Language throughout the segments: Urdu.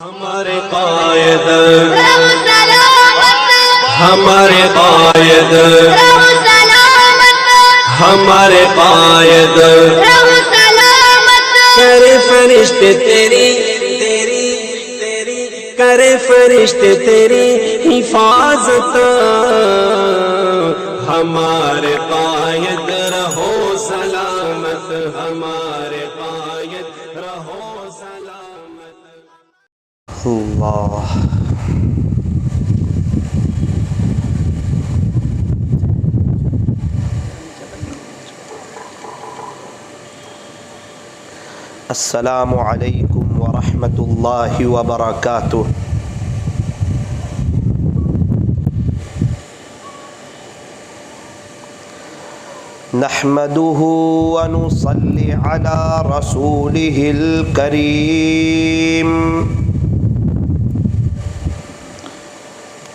ہمارے قائد ہمارے قائد ہمارے قائد کرے فرشتے تیری کرے فرشتے تیری حفاظت ہمارے قائد رہو سلامت ہمارے قائد رہو سلامت اللہ السلام علیکم ورحمۃ اللہ وبرکاتہ۔ نحمده ونصلي على رسوله الكريم،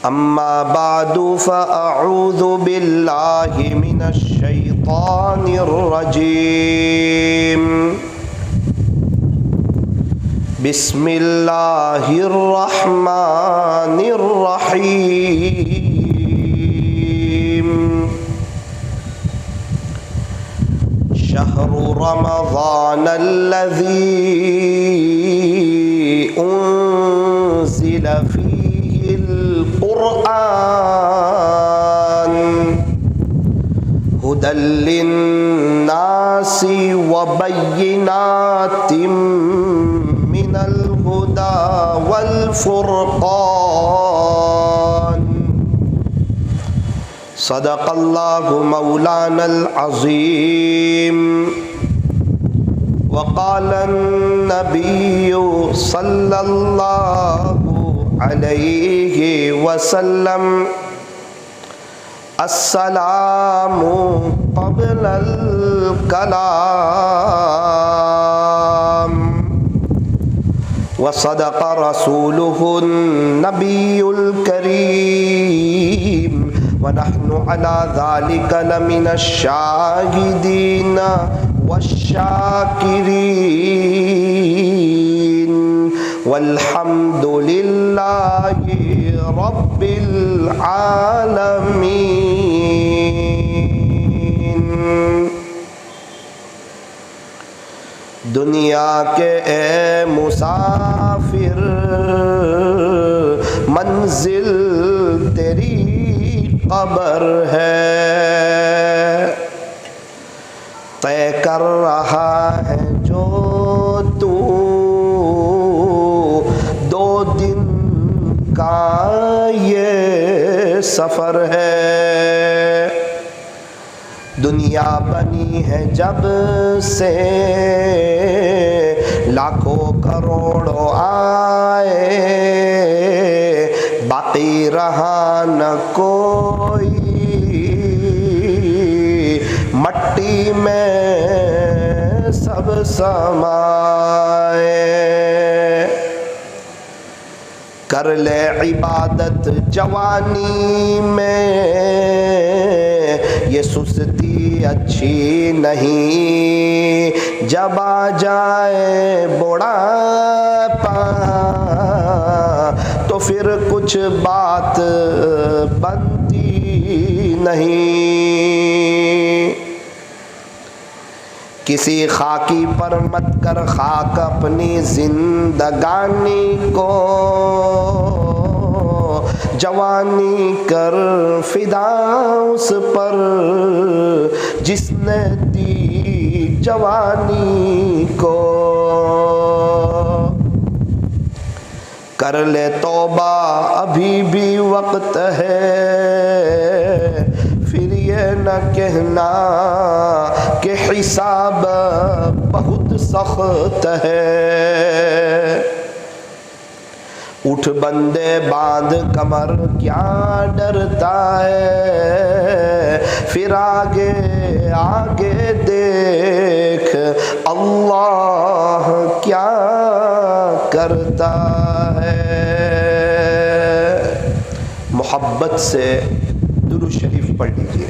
أما بعد فأعوذ بالله من الشيطان الرجيم، بسم الله الرحمن الرحيم، شهر رمضان الذي أنزل فيه القرآن هدى للناس وبينات من الهدى والفرقان، صدق الله مولانا العظيم، وقال النبي صلى الله عليه وسلم السلام قبل الكلام، وصدق رسوله النبي الكريم، ونحن على ذلك لمن الشاهدين والشاكرين، والحمد لله رب العالمين۔ دنیا کے اے مسافر منزل تیری قبر ہے، طے کر رہا ہے جو تو 2 دن کا یہ سفر ہے، دنیا بنی ہے جب سے لاکھوں کروڑوں آئے، باقی رہا نہ کوئی مٹی میں سب سمائے، کر لے عبادت جوانی میں، یہ سستی اچھی نہیں، جب آ جائے بڑھاپا تو پھر کچھ بات بنتی نہیں، کسی خاکی پر مت کر خاک اپنی زندگانی کو، جوانی کر فدا اس پر جس نے دی جوانی کو، کر لے توبہ ابھی بھی وقت ہے، پھر یہ نہ کہنا کہ حساب بہت سخت ہے، اٹھ بندے باندھ کمر کیا ڈرتا ہے، پھر آگے آگے دیکھ اللہ کیا کرتا ہے۔ محبت سے درود شریف پڑھ لیجیے۔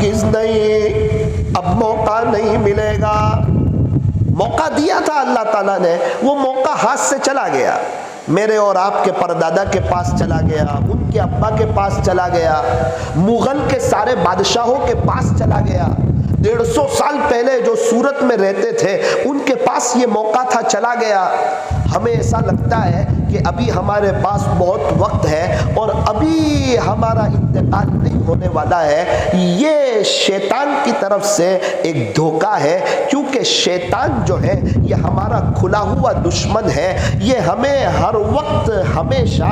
ہرگز نہیں، اب موقع نہیں ملے گا۔ موقع دیا تھا اللہ تعالیٰ نے، وہ موقع ہاتھ سے چلا گیا، میرے اور آپ کے پردادا کے پاس چلا گیا، ان کے ابا کے پاس چلا گیا، مغل کے سارے بادشاہوں کے پاس چلا گیا، 150 سال پہلے جو صورت میں رہتے تھے ان کے پاس یہ موقع تھا، چلا گیا۔ ہمیں ایسا لگتا ہے کہ ابھی ہمارے پاس بہت وقت ہے اور ابھی ہمارا انتقال نہیں ہونے والا ہے۔ یہ شیطان کی طرف سے ایک دھوکہ ہے، کیونکہ شیطان جو ہے یہ ہمارا کھلا ہوا دشمن ہے، یہ ہمیں ہر وقت ہمیشہ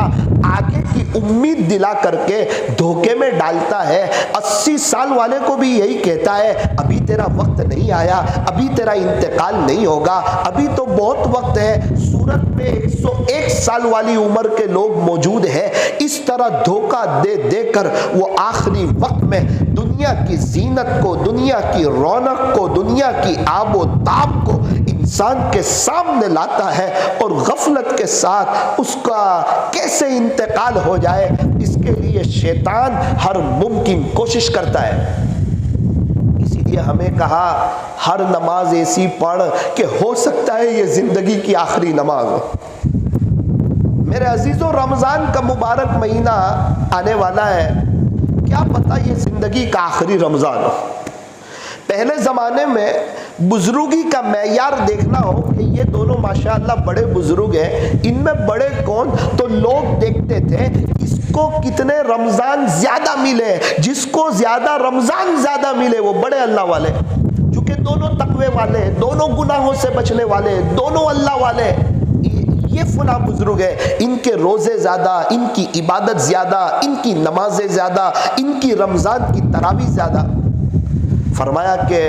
آگے کی امید دلا کر کے دھوکے میں ڈالتا ہے۔ 80 سال والے کو بھی یہی کہتا ہے ابھی تیرا وقت نہیں آیا، ابھی تیرا انتقال نہیں ہوگا، ابھی تو بہت وقت ہے۔ صورت میں 101 سال والی عمر کے لوگ موجود ہیں۔ اس طرح دھوکہ دے دے کر وہ آخری وقت میں دنیا کی زینت کو، دنیا کی رونق کو، دنیا کی آب و تاب کو انسان کے سامنے لاتا ہے، اور غفلت کے ساتھ اس کا کیسے انتقال ہو جائے اس کے لیے شیطان ہر ممکن کوشش کرتا ہے۔ اسی لیے ہمیں کہا ہر نماز ایسی پڑھ کہ ہو سکتا ہے یہ زندگی کی آخری نماز ہو۔ میرے عزیزوں، رمضان کا مبارک مہینہ آنے والا ہے، کیا پتہ یہ زندگی کا آخری رمضان ہو۔ پہلے زمانے میں بزرگی کا معیار دیکھنا ہو کہ یہ دونوں ماشاءاللہ بڑے بزرگ ہیں، ان میں بڑے کون، تو لوگ دیکھتے تھے اس کو کتنے رمضان زیادہ ملے، جس کو زیادہ رمضان زیادہ ملے وہ بڑے اللہ والے، چونکہ دونوں تقوی والے، دونوں گناہوں سے بچنے والے، دونوں اللہ والے۔ یہ فلاں بزرگ ہے، ان کے روزے زیادہ، ان کی عبادت زیادہ، ان کی نمازیں زیادہ، ان کی رمضان کی تراویح زیادہ۔ فرمایا کہ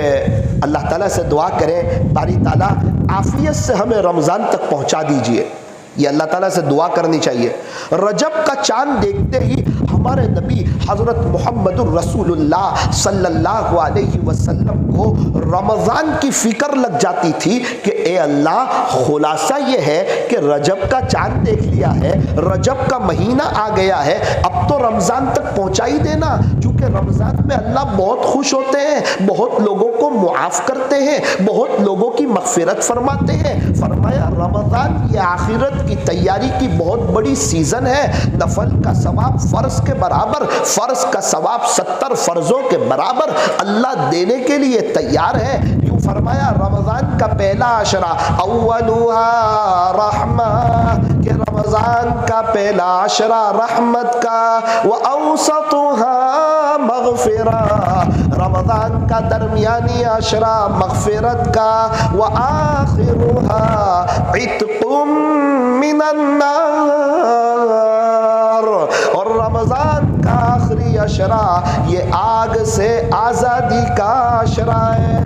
اللہ تعالیٰ سے دعا کریں باری تعالیٰ عافیت سے ہمیں رمضان تک پہنچا دیجئے، یہ اللہ تعالیٰ سے دعا کرنی چاہیے۔ رجب کا چاند دیکھتے ہی ہمارے نبی حضرت محمد الرسول اللہ صلی اللہ علیہ وسلم کو رمضان کی فکر لگ جاتی تھی کہ اے اللہ، خلاصہ یہ ہے کہ رجب کا چاند دیکھ لیا ہے، رجب کا مہینہ آ گیا ہے، اب تو رمضان تک پہنچا ہی دینا، چونکہ رمضان میں اللہ بہت خوش ہوتے ہیں، بہت لوگوں کو معاف کرتے ہیں، بہت لوگوں کی مغفرت فرماتے ہیں۔ فرمایا رمضان یہ آخرت کی تیاری کی بہت بڑی سیزن ہے، نفل کا ثواب فرض کے برابر، فرض کا ثواب 70 فرضوں کے برابر اللہ دینے کے لیے تیار ہے۔ یوں فرمایا رمضان کا پہلا عشرہ اولھا رحمہ، کہ رمضان کا پہلا عشرہ رحمت کا، واوسطھا مغفرہ، رمضان کا درمیانی عشرہ مغفرت کا، وآخرھا عتق من النار، اور رمضان کا آخری عشرہ یہ آگ سے آزادی کا عشرہ ہے۔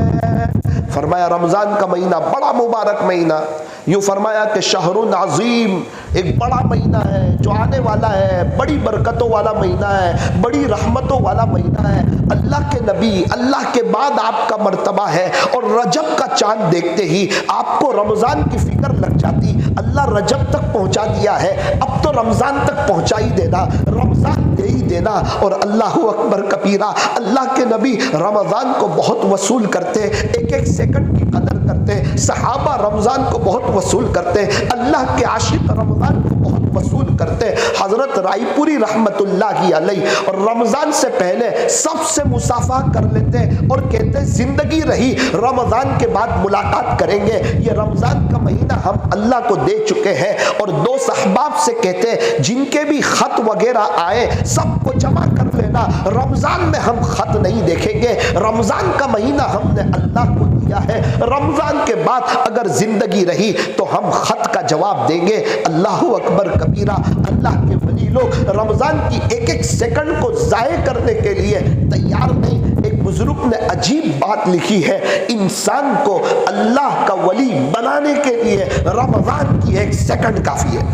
فرمایا رمضان کا مہینہ بڑا مبارک مہینہ، یوں فرمایا کہ شہر عظیم، ایک بڑا مہینہ ہے جو آنے والا ہے، بڑی برکتوں والا مہینہ ہے، بڑی رحمتوں والا مہینہ ہے۔ اللہ کے نبی، اللہ کے بعد آپ کا مرتبہ ہے، اور رجب کا چاند دیکھتے ہی آپ کو رمضان کی فکر لگ جاتی، اللہ رجب تک پہنچا دیا ہے، اب تو رمضان تک پہنچا ہی دینا، رمضان دے ہی دینا۔ اور اللہ اکبر کبیرہ، اللہ کے نبی رمضان کو بہت وصول کرتے، ایک ایک سیکنڈ کی قدر کرتے، صحابہ رمضان کو بہت وصول کرتے، اللہ کے عاشق رمضان کو بہت وصول کرتے۔ حضرت رائے پوری رحمت اللہ علیہ اور رمضان سے پہلے سب سے مصافحہ کر لیتے اور کہتے زندگی رہی رمضان کے بعد ملاقات کریں گے، یہ رمضان کا مہینہ ہم اللہ کو دے چکے ہیں۔ اور دوست احباب سے کہتے جن کے بھی خط وغیرہ آئے سب کو جمع کر لینا، رمضان میں ہم خط نہیں دیکھیں گے، رمضان کا مہینہ ہم نے اللہ کو دیا ہے، رمضان کے بعد اگر زندگی رہی تو ہم خط کا جواب دیں گے۔ اللہ اکبر کبیرہ، اللہ کے ولی لوگ رمضان کی ایک ایک سیکنڈ کو ضائع کرنے کے لیے تیار نہیں۔ ایک بزرگ نے عجیب بات لکھی ہے، انسان کو اللہ کا ولی بنانے کے لیے رمضان کی ایک سیکنڈ کافی ہے۔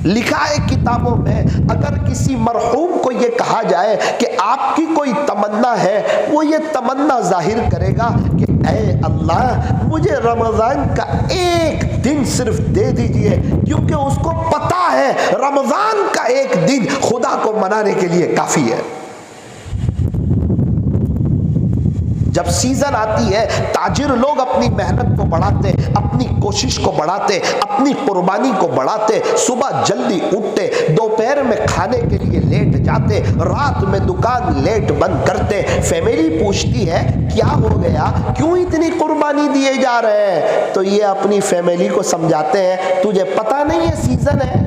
لکھا ہے کتابوں میں، اگر کسی مرحوم کو یہ کہا جائے کہ آپ کی کوئی تمنا ہے، وہ یہ تمنا ظاہر کرے گا کہ اے اللہ مجھے رمضان کا ایک دن صرف دے دیجئے، کیونکہ اس کو پتا ہے رمضان کا ایک دن خدا کو منانے کے لیے کافی ہے۔ جب سیزن آتی ہے تاجر لوگ اپنی محنت کو بڑھاتے، اپنی کوشش کو بڑھاتے، اپنی قربانی کو بڑھاتے، صبح جلدی اٹھتے، دوپہر میں کھانے کے لیے لیٹ جاتے، رات میں دکان لیٹ بند کرتے۔ فیملی پوچھتی ہے کیا ہو گیا، کیوں اتنی قربانی دیے جا رہے ہیں؟ تو یہ اپنی فیملی کو سمجھاتے ہیں تجھے پتہ نہیں ہے سیزن ہے،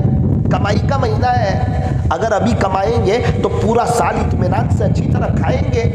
کمائی کا مہینہ ہے، اگر ابھی کمائیں گے تو پورا سال اطمینان سے اچھی طرح کھائیں گے۔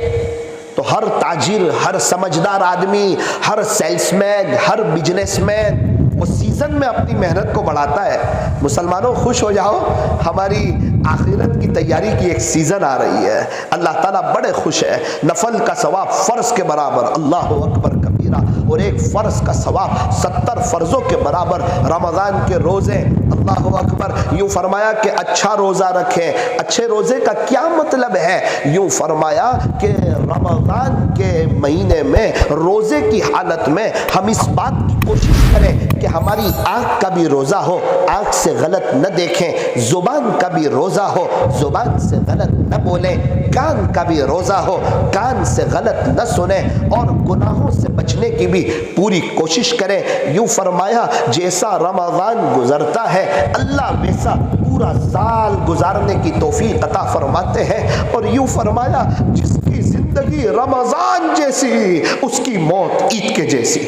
تو ہر تاجر، ہر سمجھدار آدمی، ہر سیلس مین، ہر بزنس مین وہ سیزن میں اپنی محنت کو بڑھاتا ہے۔ مسلمانوں خوش ہو جاؤ، ہماری آخرت کی تیاری کی ایک سیزن آ رہی ہے، اللہ تعالیٰ بڑے خوش ہے۔ نفل کا ثواب فرض کے برابر، اللہ اکبر کبیرہ، اور ایک فرض کا ثواب 70 فرضوں کے برابر۔ رمضان کے روزے، اللہ اکبر، یوں فرمایا کہ اچھا روزہ رکھیں۔ اچھے روزے کا کیا مطلب ہے؟ یوں فرمایا کہ رمضان کے مہینے میں روزے کی حالت میں ہم اس بات کی کوشش کریں کہ ہماری آنکھ کا بھی روزہ ہو، آنکھ سے غلط نہ دیکھیں، زبان کا بھی روزہ ہو، زبان سے غلط نہ بولیں، کان کا بھی روزہ ہو، کان سے غلط نہ سنیں، اور گناہوں سے بچنے کی بھی پوری کوشش کریں۔ یوں فرمایا جیسا رمضان گزرتا ہے اللہ ویسا پورا سال گزارنے کی توفیق عطا فرماتے ہیں۔ اور یوں فرمایا جس کی زندگی رمضان جیسی اس کی موت عید کے جیسی۔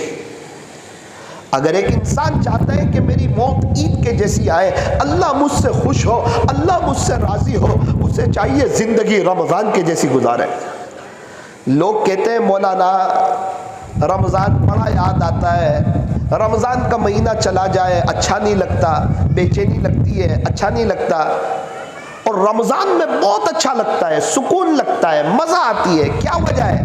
اگر ایک انسان چاہتا ہے کہ میری موت عید کے جیسی آئے، اللہ مجھ سے خوش ہو، اللہ مجھ سے راضی ہو، اسے چاہیے زندگی رمضان کے جیسی گزارے۔ لوگ کہتے ہیں مولانا رمضان بڑا یاد آتا ہے، رمضان کا مہینہ چلا جائے اچھا نہیں لگتا، بے چینی لگتی ہے، اچھا نہیں لگتا، اور رمضان میں بہت اچھا لگتا ہے، سکون لگتا ہے، مزہ آتی ہے، کیا وجہ ہے؟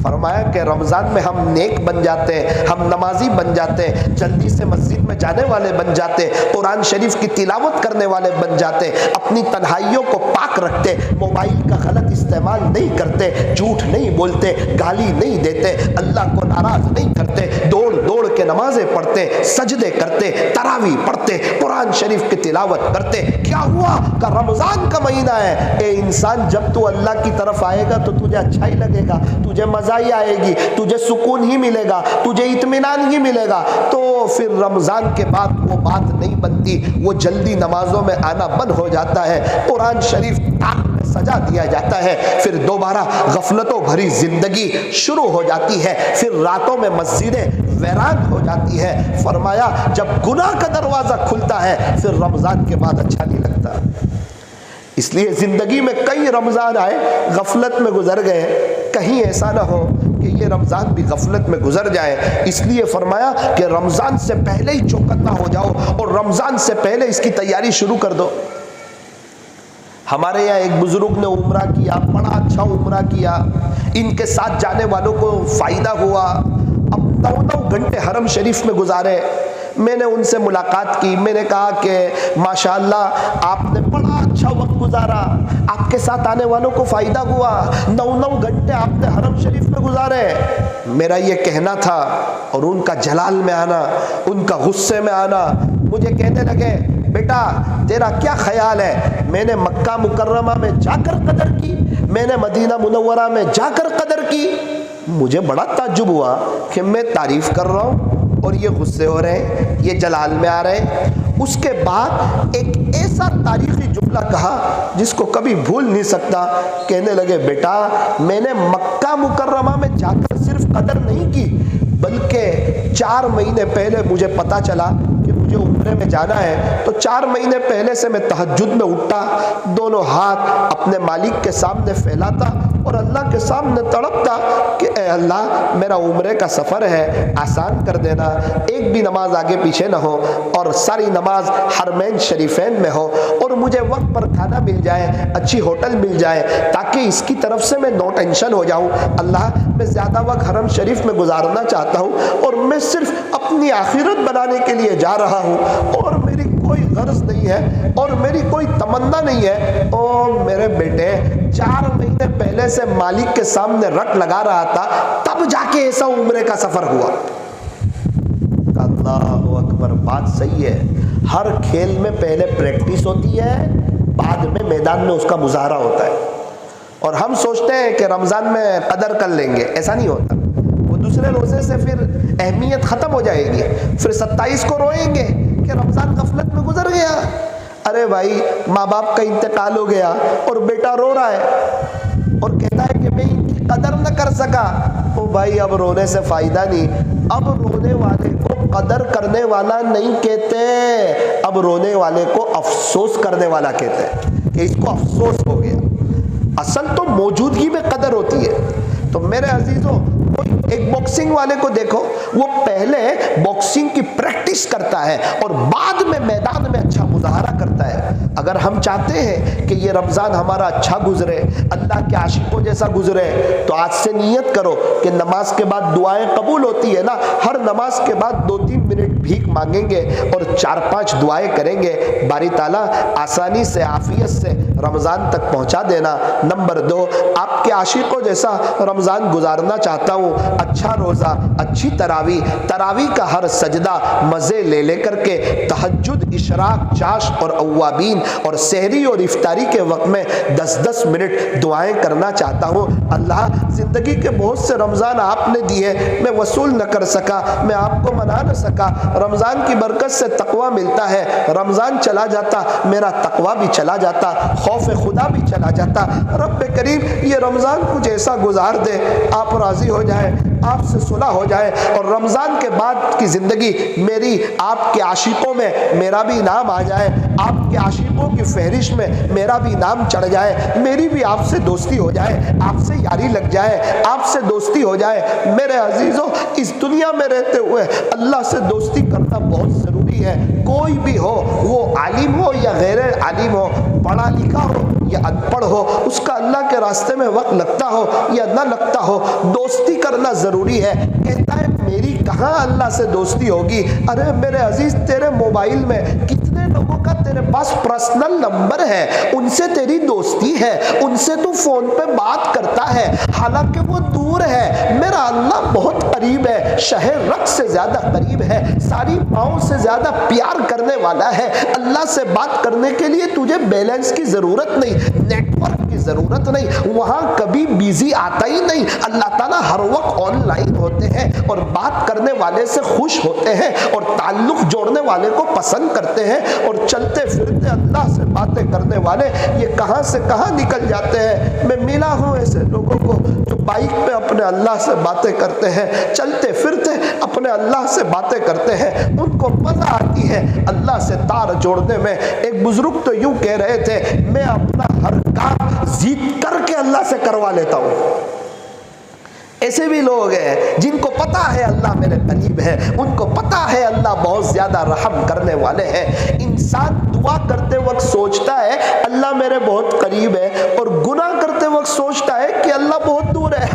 فرمایا کہ رمضان میں ہم نیک بن جاتے ہیں، ہم نمازی بن جاتے ہیں، جلدی سے مسجد میں جانے والے بن جاتے، قرآن شریف کی تلاوت کرنے والے بن جاتے، اپنی تنہائیوں کو پاک رکھتے، موبائل کا غلط استعمال نہیں کرتے، جھوٹ نہیں بولتے، گالی نہیں دیتے، اللہ کو ناراض نہیں کرتے، دوڑ دوڑ کے نمازیں پڑھتے، سجدے کرتے، تراویح پڑھتے، قرآن شریف کی تلاوت کرتے۔ کیا ہوا کہ رمضان کا مہینہ ہے، اے انسان جب تو اللہ کی طرف آئے گا تو تجھے اچھا ہی لگے گا، تجھے مزہ ہی آئے گی، تجھے سکون ہی ملے گا، تجھے اطمینان ہی ملے گا۔ تو پھر رمضان کے بعد وہ بات نہیں بنتی، وہ جلدی نمازوں میں آنا بند ہو جاتا ہے، قرآن شریف تاک میں سجا دیا جاتا ہے، پھر دوبارہ غفلتوں بھری زندگی شروع ہو جاتی ہے، پھر راتوں میں مسجدیں ویران ہو جاتی ہے۔ فرمایا جب گناہ کا دروازہ کھلتا ہے پھر رمضان کے بعد اچھا نہیں لگتا۔ اس لیے زندگی میں کئی رمضان آئے غفلت میں گزر گئے، کہیں ایسا نہ ہو کہ یہ رمضان بھی غفلت میں گزر جائے۔ اس لیے فرمایا کہ رمضان سے پہلے ہی چوکنا ہو جاؤ اور رمضان سے پہلے اس کی تیاری شروع کر دو۔ ہمارے یہاں ایک بزرگ نے عمرہ کیا، بڑا اچھا عمرہ کیا، ان کے ساتھ جانے والوں کو فائدہ ہوا، اب 9 گھنٹے حرم شریف میں گزارے۔ میں نے ان سے ملاقات کی، میں نے کہا کہ ماشاءاللہ آپ نے بڑا اچھا وقت گزارا، آپ کے ساتھ آنے والوں کو فائدہ ہوا، 9 گھنٹے آپ نے حرم شریف میں گزارے۔ میرا یہ کہنا تھا اور ان کا جلال میں آنا، ان کا غصے میں آنا، مجھے کہنے لگے بیٹا تیرا کیا خیال ہے، میں نے مکہ مکرمہ میں جا کر قدر کی، میں نے مدینہ منورہ میں جا کر قدر کی؟ مجھے بڑا تعجب ہوا کہ میں تعریف کر رہا ہوں اور یہ غصے ہو رہے ہیں، یہ جلال میں آ رہے ہیں۔ اس کے بعد ایک ایسا تاریخی جملہ کہا جس کو کبھی بھول نہیں سکتا، کہنے لگے بیٹا میں نے مکہ مکرمہ میں جا کر صرف قدر نہیں کی، بلکہ 4 مہینے پہلے مجھے پتا چلا کہ مجھے عمرے میں جانا ہے، تو 4 مہینے پہلے سے میں تہجد میں اٹھتا، دونوں ہاتھ اپنے مالک کے سامنے پھیلاتا اور اللہ کے سامنے تڑپتا کہ اے اللہ میرا عمرے کا سفر ہے، آسان کر دینا، ایک بھی نماز آگے پیچھے نہ ہو اور ساری نماز حرمین شریفین میں ہو، اور مجھے وقت پر کھانا مل جائے، اچھی ہوٹل مل جائے، تاکہ اس کی طرف سے میں نو ٹینشن ہو جاؤں۔ اللہ میں زیادہ وقت حرم شریف میں گزارنا چاہتا ہوں اور میں صرف اپنی آخرت بنانے کے لیے جا رہا ہوں، اور میری کوئی غرض نہیں ہے اور میری کوئی تمنا نہیں ہے۔ او میرے بیٹے 4 مہینے پہلے سے مالک کے سامنے رٹ لگا رہا تھا، تب جا کے ایسا عمرے کا سفر ہوا۔ اللہ اکبر، بات صحیح ہے، ہر کھیل میں پہلے پریکٹس ہوتی ہے، بعد میں میدان میں اس کا مظاہرہ ہوتا ہے، اور ہم سوچتے ہیں کہ رمضان میں قدر کر لیں گے، ایسا نہیں ہوتا۔ وہ دوسرے روزے سے پھر اہمیت ختم ہو جائے گی، پھر 27 کو روئیں گے کہ رمضان غفلت میں گزر گیا۔ ارے بھائی، ماں باپ کا انتقال ہو گیا اور بیٹا رو رہا ہے اور کہتا ہے کہ میں ان کی قدر نہ کر سکا، او بھائی اب رونے سے فائدہ نہیں، اب رونے والے کو قدر کرنے والا نہیں کہتے، اب رونے والے کو افسوس کرنے والا کہتے ہیں کہ اس کو افسوس ہو گیا۔ اصل تو موجودگی میں قدر ہوتی ہے۔ تو میرے عزیزوں، ایک باکسنگ والے کو دیکھو، وہ پہلے باکسنگ کی پریکٹس کرتا ہے اور بعد میں میدان میں اچھا مظاہرہ کرتا ہے۔ اگر ہم چاہتے ہیں کہ یہ رمضان ہمارا اچھا گزرے، اللہ کے عاشقوں جیسا گزرے، تو آج سے نیت کرو کہ نماز کے بعد دعائیں قبول ہوتی ہے نا، ہر نماز کے بعد 2-3 منٹ بھیک مانگیں گے اور 4-5 دعائیں کریں گے، باری تعالیٰ آسانی سے عافیت سے رمضان تک پہنچا دینا۔ نمبر 2، آپ کے عاشقوں جیسا رمضان گزارنا چاہتا ہوں، اچھا روزہ، اچھی تراویح کا ہر سجدہ مزے لے لے کر کے، تہجد، اشراق، چاش اور اوابین اور سحری اور افطاری کے وقت میں 10-10 منٹ دعائیں کرنا چاہتا ہوں۔ اللہ، زندگی کے بہت سے رمضان آپ نے دیے، میں وصول نہ کر سکا، میں آپ کو منا نہ سکا۔ رمضان کی برکت سے تقوی ملتا ہے، رمضان چلا جاتا میرا تقوی بھی چلا جاتا، خوف خدا بھی چلا جاتا۔ رب کریم یہ رمضان کچھ ایسا گزار دے، آپ راضی ہو جائیں، آپ سے صلح ہو جائے، اور رمضان کے بعد کی زندگی میری آپ کے عاشقوں میں میرا بھی نام آ جائے، آپ کے عاشقوں کی فہرست میں میرا بھی نام چڑھ جائے، میری بھی آپ سے دوستی ہو جائے، آپ سے یاری لگ جائے، آپ سے دوستی ہو جائے۔ میرے عزیزوں، اس دنیا میں رہتے ہوئے اللہ سے دوستی کرنا بہت ضروری ہے۔ کوئی بھی ہو، وہ عالم ہو یا غیر عالم ہو، پڑھا لکھا ہو یا ان پڑھ ہو، اس کا اللہ کے راستے میں وقت لگتا ہو یا نہ لگتا ہو، دوستی کرنا ضروری ہے۔ کہتا ہے میری کہاں اللہ سے دوستی ہوگی؟ ارے میرے عزیز، تیرے موبائل میں کتنے لوگوں کا تیرے پاس پرسنل نمبر ہے، ان سے تیری دوستی ہے، ان سے تو فون پہ بات کرتا ہے، حالانکہ وہ دور ہے۔ میرا اللہ بہت قریب ہے، شہر رق سے زیادہ قریب ہے، ساری پاؤں سے زیادہ پیار کرنے والا ہے۔ اللہ سے بات کرنے کے لیے تجھے بیلنس کی ضرورت نہیں، نیٹ ورک کی ضرورت نہیں، وہاں کبھی بیزی آتا ہی نہیں۔ اللہ تعالیٰ ہر وقت آن لائن ہوتے ہیں اور بات کرنے والے سے خوش ہوتے ہیں اور تعلق جوڑنے والے کو پسند کرتے ہیں، اور چلتے پھرتے اللہ سے باتیں کرنے والے یہ کہاں سے کہاں نکل جاتے ہیں۔ میں ملا ہوں ایسے لوگوں کو جو بائک پہ اپنے اللہ سے باتیں کرتے ہیں، چلتے پھرتے اپنے اللہ سے باتیں کرتے ہیں، ان کو مزہ آتی ہے اللہ سے تار جوڑنے میں۔ ایک بزرگ تو یوں کہہ رہے تھے، میں اپنا ہر کام ضد کر کے اللہ سے کروا لیتا ہوں۔ ایسے بھی لوگ ہیں جن کو پتا ہے اللہ میرے قریب ہے، ان کو پتا ہے اللہ بہت زیادہ رحم کرنے والے ہیں۔ انسان دعا کرتے وقت سوچتا ہے اللہ میرے بہت قریب ہے، اور گناہ کرتے وقت سوچتا ہے کہ اللہ بہت دور ہے۔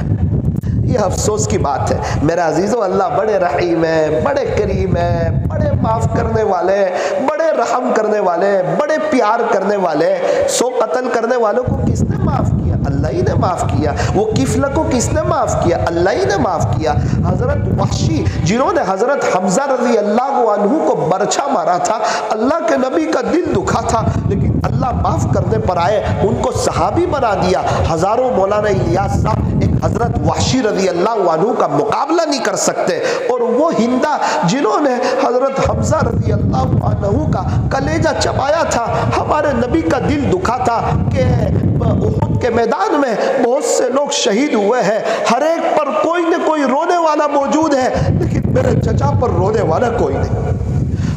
یہ افسوس کی بات ہے میرے عزیزو۔ اللہ بڑے رحیم ہے، بڑے کریم ہے، بڑے معاف کرنے والے، بڑے رحم کرنے والے، بڑے پیار کرنے والے۔ 100 قتل کرنے والوں کو کس نے معاف کیا؟ اللہ ہی نے معاف کیا۔ وہ کفل کو کس نے معاف کیا؟ اللہ ہی نے معاف کیا۔ حضرت وحشی جنہوں نے حضرت حمزہ رضی اللہ عنہ کو برچھا مارا تھا، اللہ کے نبی کا دل دکھا تھا، لیکن اللہ معاف کرنے پر آئے، ان کو صحابی بنا دیا۔ ہزاروں مولانا الیاس صاحب ایک حضرت وحشی رضی اللہ عنہ کا مقابلہ نہیں کر سکتے، اور وہ ہندا جنہوں نے حضرت حمزہ رضی اللہ عنہ کا کلیجہ چبایا تھا، ہمارے نبی کا دل دکھا تھا کہ احد کے میدان میں بہت سے لوگ شہید ہوئے ہیں، ہر ایک پر کوئی نہ کوئی رونے والا موجود ہے، لیکن میرے چچا پر رونے والا کوئی نہیں۔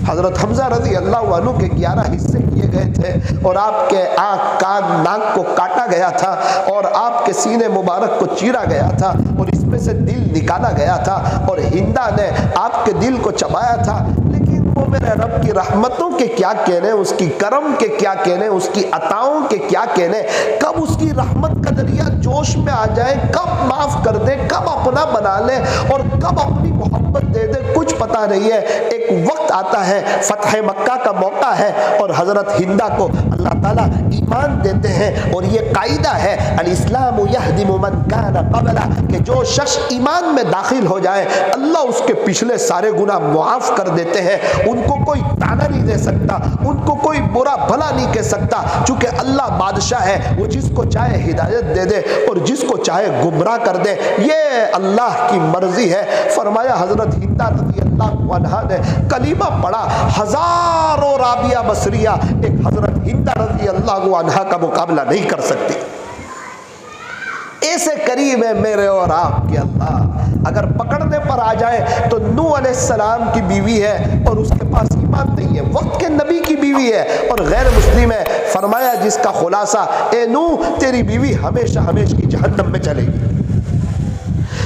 حضرت حمزہ رضی اللہ عنہ کے 11 حصے کیے گئے تھے، اور آپ کے آنکھ، کان، ناک کو کاٹا گیا تھا، اور آپ کے سینے مبارک کو چیرا گیا تھا، اور اس میں سے دل نکالا گیا تھا، اور ہندا نے آپ کے دل کو چبایا تھا۔ لیکن وہ میرے رب کی رحمتوں کے کیا کہنے، اس کی کرم کے کیا کہنے، اس کی عطاؤں کے کیا کہنے، کب اس کی رحمت کا دریا جوش میں آ جائے، کب معاف کر دے، کب اپنا بنا لے، اور کب اپنی محبت دے دے، کچھ پتہ نہیں ہے۔ ایک وقت آتا ہے، فتح مکہ کا موقع ہے، اور حضرت ہندا کو اللہ تعالیٰ ایمان دیتے ہیں، اور یہ قاعدہ ہے الاسلام یہدم من کان قبلہ، کہ جو شخص ایمان میں داخل ہو جائے اللہ اس کے پچھلے سارے گناہ معاف کر دیتے ہیں، ان کو کوئی تانا نہیں دے سکتا، ان کو کوئی برا بھلا نہیں کہہ سکتا، چونکہ اللہ بادشاہ ہے، وہ جس کو چاہے ہدایت دے دے اور جس کو چاہے گمراہ کر دے، یہ اللہ کی مرضی ہے۔ فرمایا حضرت ہندہ رضی اللہ عنہا نے کلمہ پڑھا، ہزاروں رابعہ بصریہ ایک حضرت ہندہ رضی اللہ عنہا کا مقابلہ نہیں کر سکتی۔ ایسے قریب ہے میرے اور آپ کے اللہ۔ اگر پکڑنے پر آ جائے تو نوح علیہ السلام کی بیوی ہے اور اس کے پاس ایمان نہیں ہے، وقت کے نبی کی بیوی ہے اور غیر مسلم ہے۔ فرمایا جس کا خلاصہ، اے نوح تیری بیوی ہمیشہ ہمیشہ کی جہنم میں چلے گی۔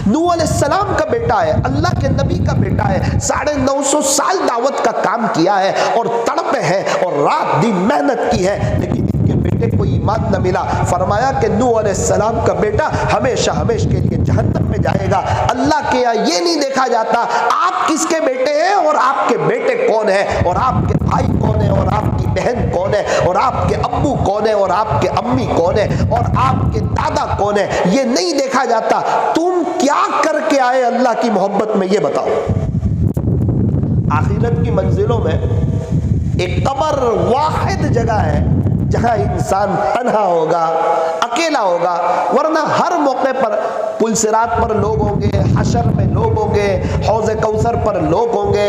نوح علیہ السلام کا بیٹا ہے، اللہ کے نبی کا بیٹا ہے، 950 سال دعوت کا کام کیا ہے اور تڑپے ہیں اور رات دن محنت کی ہے، لیکن ان کے بیٹے کو ایمان نہ ملا۔ فرمایا کہ نوح علیہ السلام کا بیٹا ہمیشہ ہمیشہ کے لیے جہنم میں جائے گا۔ اللہ کے یہاں یہ نہیں دیکھا جاتا آپ کس کے بیٹے ہیں اور آپ کے بیٹے کون ہیں اور آپ کے بھائی کون ہیں اور آپ کی بہن کون ہے اور آپ کے ابو کون ہے اور آپ کے امی کون ہے اور آپ کے دادا کون ہے، یہ نہیں دیکھا جاتا۔ تم کیا کر کے آئے اللہ کی محبت میں، یہ بتاؤ۔ آخرت کی منزلوں میں ایک قبر واحد جگہ ہے جہاں انسان تنہا ہوگا، اکیلا ہوگا، ورنہ ہر موقع پر پل صراط پر لوگ ہوں گے، حشر میں لوگ ہوں گے، حوض کوثر پر لوگ ہوں گے،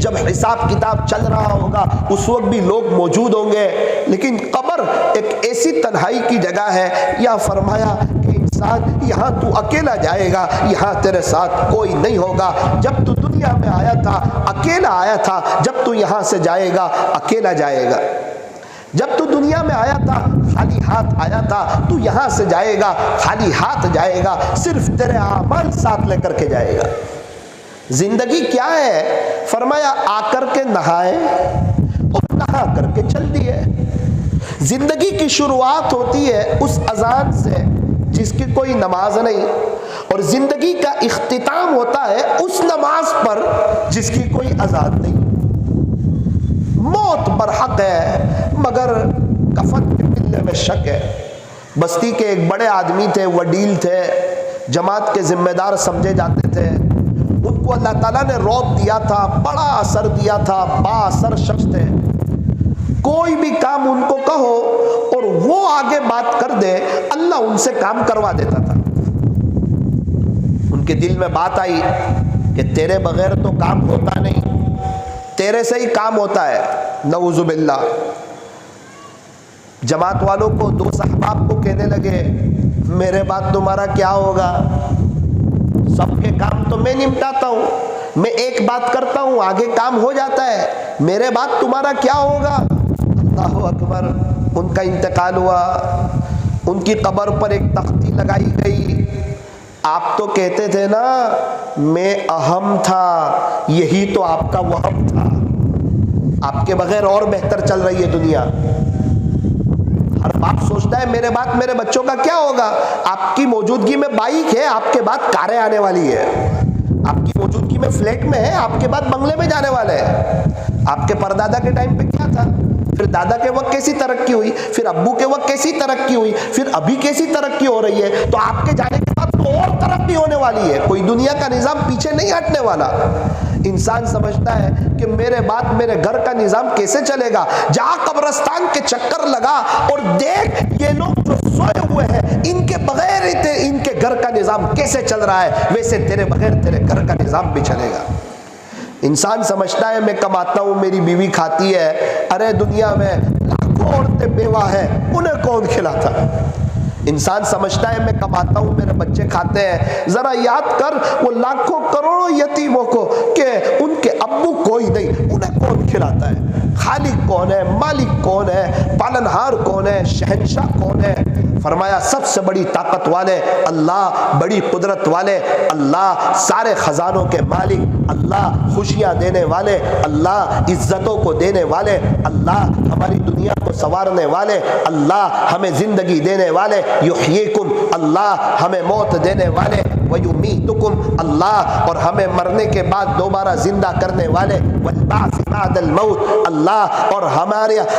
جب حساب کتاب چل رہا ہوگا اس وقت بھی لوگ موجود ہوں گے، لیکن قبر ایک ایسی تنہائی کی جگہ ہے۔ یا فرمایا کہ انسان یہاں تو اکیلا جائے گا، یہاں تیرے ساتھ کوئی نہیں ہوگا۔ جب تو دنیا میں آیا تھا اکیلا آیا تھا، جب تو یہاں سے جائے گا اکیلا جائے گا۔ جب تو دنیا میں آیا تھا خالی ہاتھ آیا تھا، تو یہاں سے جائے گا خالی ہاتھ جائے گا، صرف تیرے اعمال ساتھ لے کر کے جائے گا۔ زندگی کیا ہے؟ فرمایا آ کر کے نہائے اور نہا کر کے چل دیے۔ زندگی کی شروعات ہوتی ہے اس اذان سے جس کی کوئی نماز نہیں، اور زندگی کا اختتام ہوتا ہے اس نماز پر جس کی کوئی اذان نہیں۔ موت برحق ہے مگر کفن کے ملنے میں شک ہے۔ بستی کے ایک بڑے آدمی تھے، وڈیل تھے، جماعت کے ذمہ دار سمجھے جاتے تھے، ان کو اللہ تعالیٰ نے روب دیا تھا، بڑا اثر دیا تھا، با اثر شخص تھے۔ کوئی بھی کام ان کو کہو اور وہ آگے بات کر دے، اللہ ان سے کام کروا دیتا تھا۔ ان کے دل میں بات آئی کہ تیرے بغیر تو کام ہوتا نہیں، تیرے سے ہی کام ہوتا ہے، نعوذ باللہ۔ جماعت والوں کو، دو صحباب کو کہنے لگے میرے بعد تمہارا کیا ہوگا؟ سب کے کام تو میں نمٹاتا ہوں، میں ایک بات کرتا ہوں آگے کام ہو جاتا ہے، میرے بعد تمہارا کیا ہوگا؟ اللہ اکبر۔ ان کا انتقال ہوا، ان کی قبر پر ایک تختی لگائی گئی۔ آپ تو کہتے تھے نا میں اہم تھا، یہی تو آپ کا وہم تھا، آپ کے بغیر اور بہتر چل رہی ہے دنیا۔ ہر باپ سوچتا ہے میرے بعد میرے بچوں کا کیا ہوگا؟ آپ کی موجودگی میں بائک ہے، آپ کے بعد کاریں آنے والی ہے، آپ کی موجودگی میں فلیٹ میں ہے، آپ کے بعد بنگلے میں جانے والے ہیں۔ آپ کے پردادا کے ٹائم پہ کیا تھا؟ پھر دادا کے وقت کیسی ترقی ہوئی، پھر ابو کے وقت کیسی ترقی ہوئی، پھر ابھی کیسی ترقی ہو رہی ہے، تو آپ کے جانے کے بعد تو اور ترقی ہونے والی ہے۔ کوئی دنیا کا نظام پیچھے نہیں ہٹنے والا۔ انسان سمجھتا ہے کہ میرے بعد میرے گھر کا نظام کیسے چلے گا؟ جا قبرستان کے چکر لگا اور دیکھ یہ لوگ جو سوئے ہوئے ہیں ان کے بغیر ان کے گھر کا نظام کیسے چل رہا ہے، ویسے تیرے بغیر تیرے گھر کا نظام بھی چلے گا۔ انسان سمجھتا ہے میں کماتا ہوں میری بیوی کھاتی ہے، ارے دنیا میں لاکھوں عورتیں بیوہ ہیں، انہیں کون کھلاتا؟ انسان سمجھتا ہے میں کماتا ہوں میرے بچے کھاتے ہیں، ذرا یاد کر وہ لاکھوں کروڑوں یتیموں کو کہ ان کے ابو کوئی نہیں، انہیں کون کھلاتا ہے؟ خالق کون ہے؟ مالک کون ہے؟ پالنہار کون ہے؟ شہنشاہ کون ہے؟ فرمایا سب سے بڑی طاقت والے اللہ، بڑی قدرت والے اللہ، سارے خزانوں کے مالک اللہ، خوشیاں دینے والے اللہ، عزتوں کو دینے والے اللہ، ہماری دنیا کو سنوارنے والے اللہ، ہمیں زندگی دینے والے، یحییکم اللہ، ہمیں موت دینے والے، ویمیتکم اللہ، اور ہمیں مرنے کے بعد دوبارہ زندہ کرنے والے، والبعث بعد الموت اللہ، اور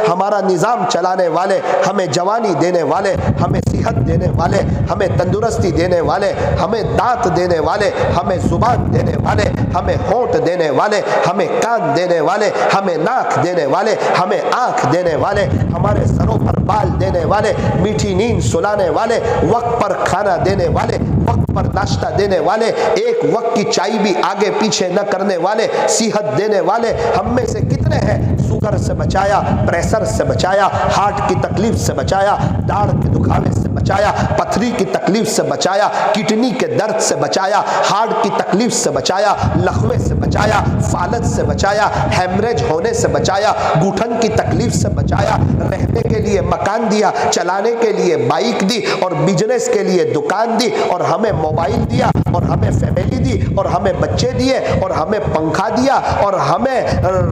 ہمارا نظام چلانے والے، ہمیں جوانی دینے والے، ہمیں ہمیں صحت دینے والے، ہمیں تندرستی دینے والے، ہمیں دانت دینے والے، ہمیں زبان دینے والے، ہمیں ہونٹ دینے والے، ہمیں کان دینے والے، ہمیں ناک دینے والے، ہمیں آنکھ دینے والے، ہمارے سروں پر بال دینے والے، میٹھی نیند سلانے والے، وقت پر کھانا دینے والے، وقت پر ناشتہ دینے والے، ایک وقت کی چائے بھی آگے پیچھے نہ کرنے والے، صحت دینے والے ہم میں سے کتنے ہیں؟ شوگر سے بچایا، پریشر سے بچایا، ہارٹ کی تکلیف سے بچایا، داڑھ کے دکھاوے سے بچایا، پتھری کی تکلیف سے بچایا، کڈنی کے درد سے بچایا، ہارٹ کی تکلیف سے بچایا، لخوے سے بچایا، فالج سے بچایا، ہیمریج ہونے سے بچایا، گھٹن کی تکلیف سے بچایا، رہنے کے لیے مکان دیا، چلانے کے لیے بائک دی، اور بزنس کے لیے دکان دی، اور ہمیں موبائل دیا، اور ہمیں فیملی دی، اور ہمیں بچے دیے، اور ہمیں پنکھا دیا، اور ہمیں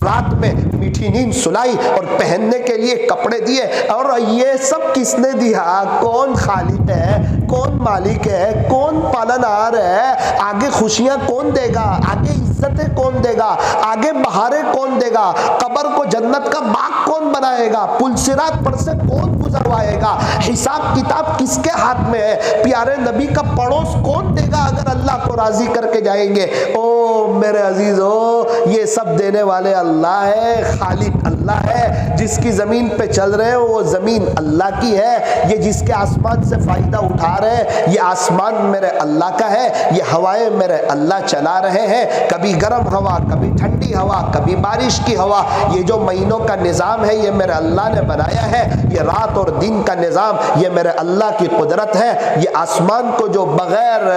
رات میں میٹھی نیند سلائی، اور پہننے کے لیے کپڑے دیے۔ اور یہ سب کس نے دیا؟ کون خالق ہے؟ کون مالک ہے؟ کون پالنہار ہے؟ آگے خوشیاں کون دے گا؟ آگے عزتیں کون دے گا؟ آگے بہاریں کون دے گا؟ قبر کو جنت کا باغ کون بنائے گا؟ پل صراط پر سے کون گزروائے گا؟ حساب کتاب کس کے ہاتھ میں ہے؟ پیارے نبی کا پڑوس کون دے گا اگر اللہ کو راضی کر کے جائیں گے؟ او میرے عزیزو، یہ سب دینے والے اللہ ہے، خالق اللہ ہے۔ جس کی زمین پہ چل رہے ہیں وہ زمین اللہ کی ہے، یہ جس کے آسمان سے فائدہ اٹھا رہے ہیں یہ آسمان میرے اللہ کا ہے، یہ ہوائیں میرے اللہ چلا رہے ہیں، کبھی گرم ہوا، کبھی ٹھنڈی ہوا، کبھی بارش کی ہوا۔ یہ جو مہینوں کا نظام ہے یہ میرے اللہ نے بنایا ہے، یہ رات اور دن کا نظام یہ میرے اللہ کی قدرت ہے۔ یہ آسمان کو جو بغیر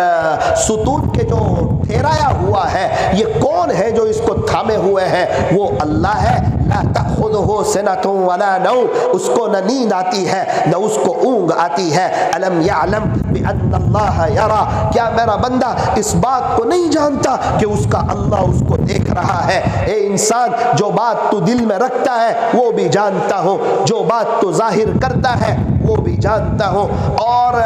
ستون کے جو ٹھہرایا ہوا ہے، یہ کون ہے جو اس کو تھامے ہوئے ہیں؟ وہ اللہ ہے۔ لا تأخذه سنة ولا نوم، اس کو نہ نیند آتی ہے نہ اس کو اونگ آتی ہے۔ الم یعلم بأن اللہ یرا، کیا میرا بندہ اس بات کو نہیں جانتا کہ اس کا اللہ اس کو دیکھ رہا ہے؟ اے انسان، جو بات تو دل میں رکھتا ہے وہ بھی جانتا ہوں، جو بات تو ظاہر کرتا ہے وہ بھی جانتا ہوں، اور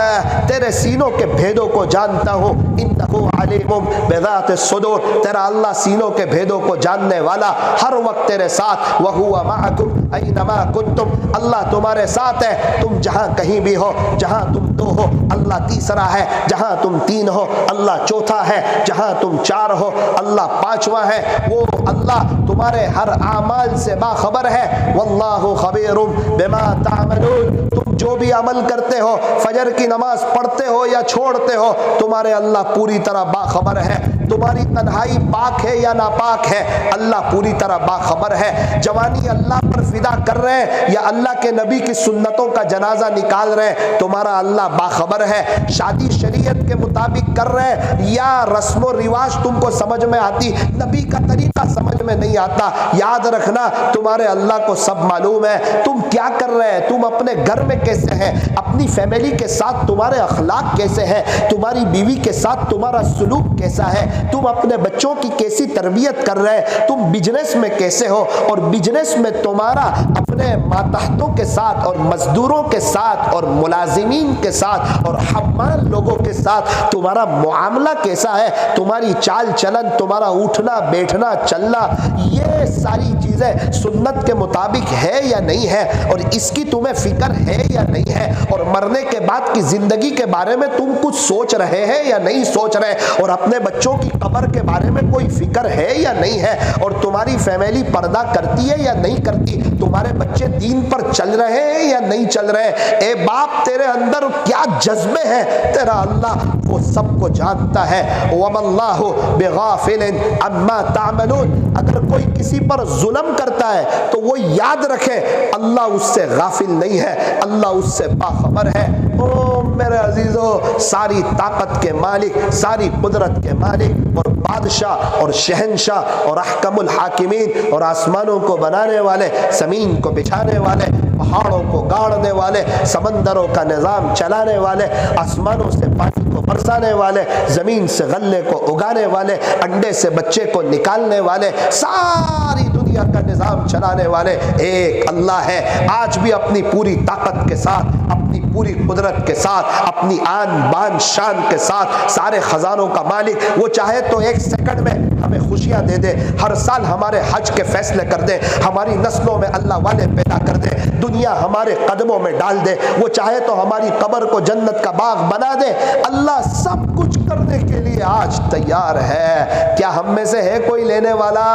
تیرے سینوں کے بھیدوں کو جانتا ہوں۔ انہ علیم بذات الصدور، تیرا اللہ سینوں کے بھیدوں کو جاننے والا، ہر وقت تیرے ساتھ۔ وہو معکم اینما کنتم، اللہ تمہارے ساتھ ہے تم جہاں کہیں بھی ہو، جہاں تم دو ہو اللہ تیسرا ہے، جہاں تم تین ہو اللہ چوتھا ہے، جہاں تم چار ہو اللہ پانچواں ہے۔ وہ اللہ تمہارے ہر اعمال سے باخبر ہے۔ واللہ خبیر بما تعملون، تم جو بھی عمل کرتے ہو، فجر کی نماز پڑھتے ہو یا چھوڑتے ہو، تمہارے اللہ پوری طرح باخبر ہے۔ تمہاری تنہائی پاک ہے یا ناپاک ہے، اللہ پوری طرح باخبر ہے۔ جوانی اللہ پر فدا کر رہے ہیں یا اللہ کے نبی کی سنتوں کا جنازہ نکال رہے ہیں، تمہارا اللہ باخبر ہے۔ شادی شریعت کے مطابق کر رہے ہیں یا رسم و رواج تم کو سمجھ میں آتی، نبی کا طریقہ سمجھ میں نہیں آتا، یاد رکھنا تمہارے اللہ کو سب معلوم ہے۔ تم کیا کر رہے ہیں، تم اپنے گھر میں کیسے ہیں، اپنی فیملی کے ساتھ تمہارے اخلاق کیسے ہیں، تمہاری بیوی کے ساتھ تمہارا سلوک کیسا ہے، تم اپنے بچوں کی کیسی تربیت کر رہے ہیں، تم بزنس میں کیسے ہو، اور بزنس میں تمہارا اپنے ماتحتوں کے ساتھ اور مزدوروں کے ساتھ اور ملازمین کے ساتھ اور حمال لوگوں کے ساتھ تمہارا معاملہ کیسا ہے، تمہاری چال چلن، تمہارا اٹھنا بیٹھنا چلنا، یہ ساری چیزیں سنت کے مطابق ہے یا نہیں ہے، اور اس کی تمہیں فکر ہے یا نہیں ہے، اور مرنے کے بعد کی زندگی کے بارے میں تم کچھ سوچ رہے ہیں یا نہیں سوچ رہے، اور اپنے بچوں کی قبر کے بارے میں کوئی فکر ہے یا نہیں ہے، اور تمہاری فیملی پردہ کرتی ہے یا نہیں کرتی، تمہارے بچے دین پر چل رہے ہیں یا نہیں چل رہے۔ اے باپ، تیرے اندر کیا جذبے ہیں، تیرا اللہ وہ سب کو جانتا ہے۔ وَمَا اللَّهُ بِغَافِلٍ عَمَّا تَعْمَلُونَ، اگر کوئی کسی پر ظلم کرتا ہے تو وہ یاد رکھے اللہ اس سے غافل نہیں ہے، اللہ اس سے باخبر ہے۔ او میرے عزیزو، ساری طاقت کے مالک، ساری قدرت کے مالک اور بادشاہ اور شہنشاہ اور احکم الحاکمین اور آسمانوں کو بنانے والے، زمین کو بچھانے والے، پہاڑوں کو گاڑنے والے، سمندروں کا نظام چلانے والے، آسمانوں سے پانی کو برسانے والے، زمین سے غلے کو اگانے والے، انڈے سے بچے کو نکالنے والے، ساری دنیا کا نظام چلانے والے ایک اللہ ہے۔ آج بھی اپنی پوری طاقت کے ساتھ، اپنی اپنی پوری قدرت کے ساتھ، اپنی آن بان شان کے ساتھ، سارے خزانوں کا مالک، وہ چاہے تو ایک سیکنڈ میں ہمیں خوشیاں دے دے، ہر سال ہمارے حج کے فیصلے کر دے، ہماری نسلوں میں اللہ والے پیدا کر دے، دنیا ہمارے قدموں میں ڈال دے، وہ چاہے تو ہماری قبر کو جنت کا باغ بنا دے، اللہ سب کچھ کرنے کے لیے آج تیار ہے۔ کیا ہم میں سے ہے کوئی لینے والا؟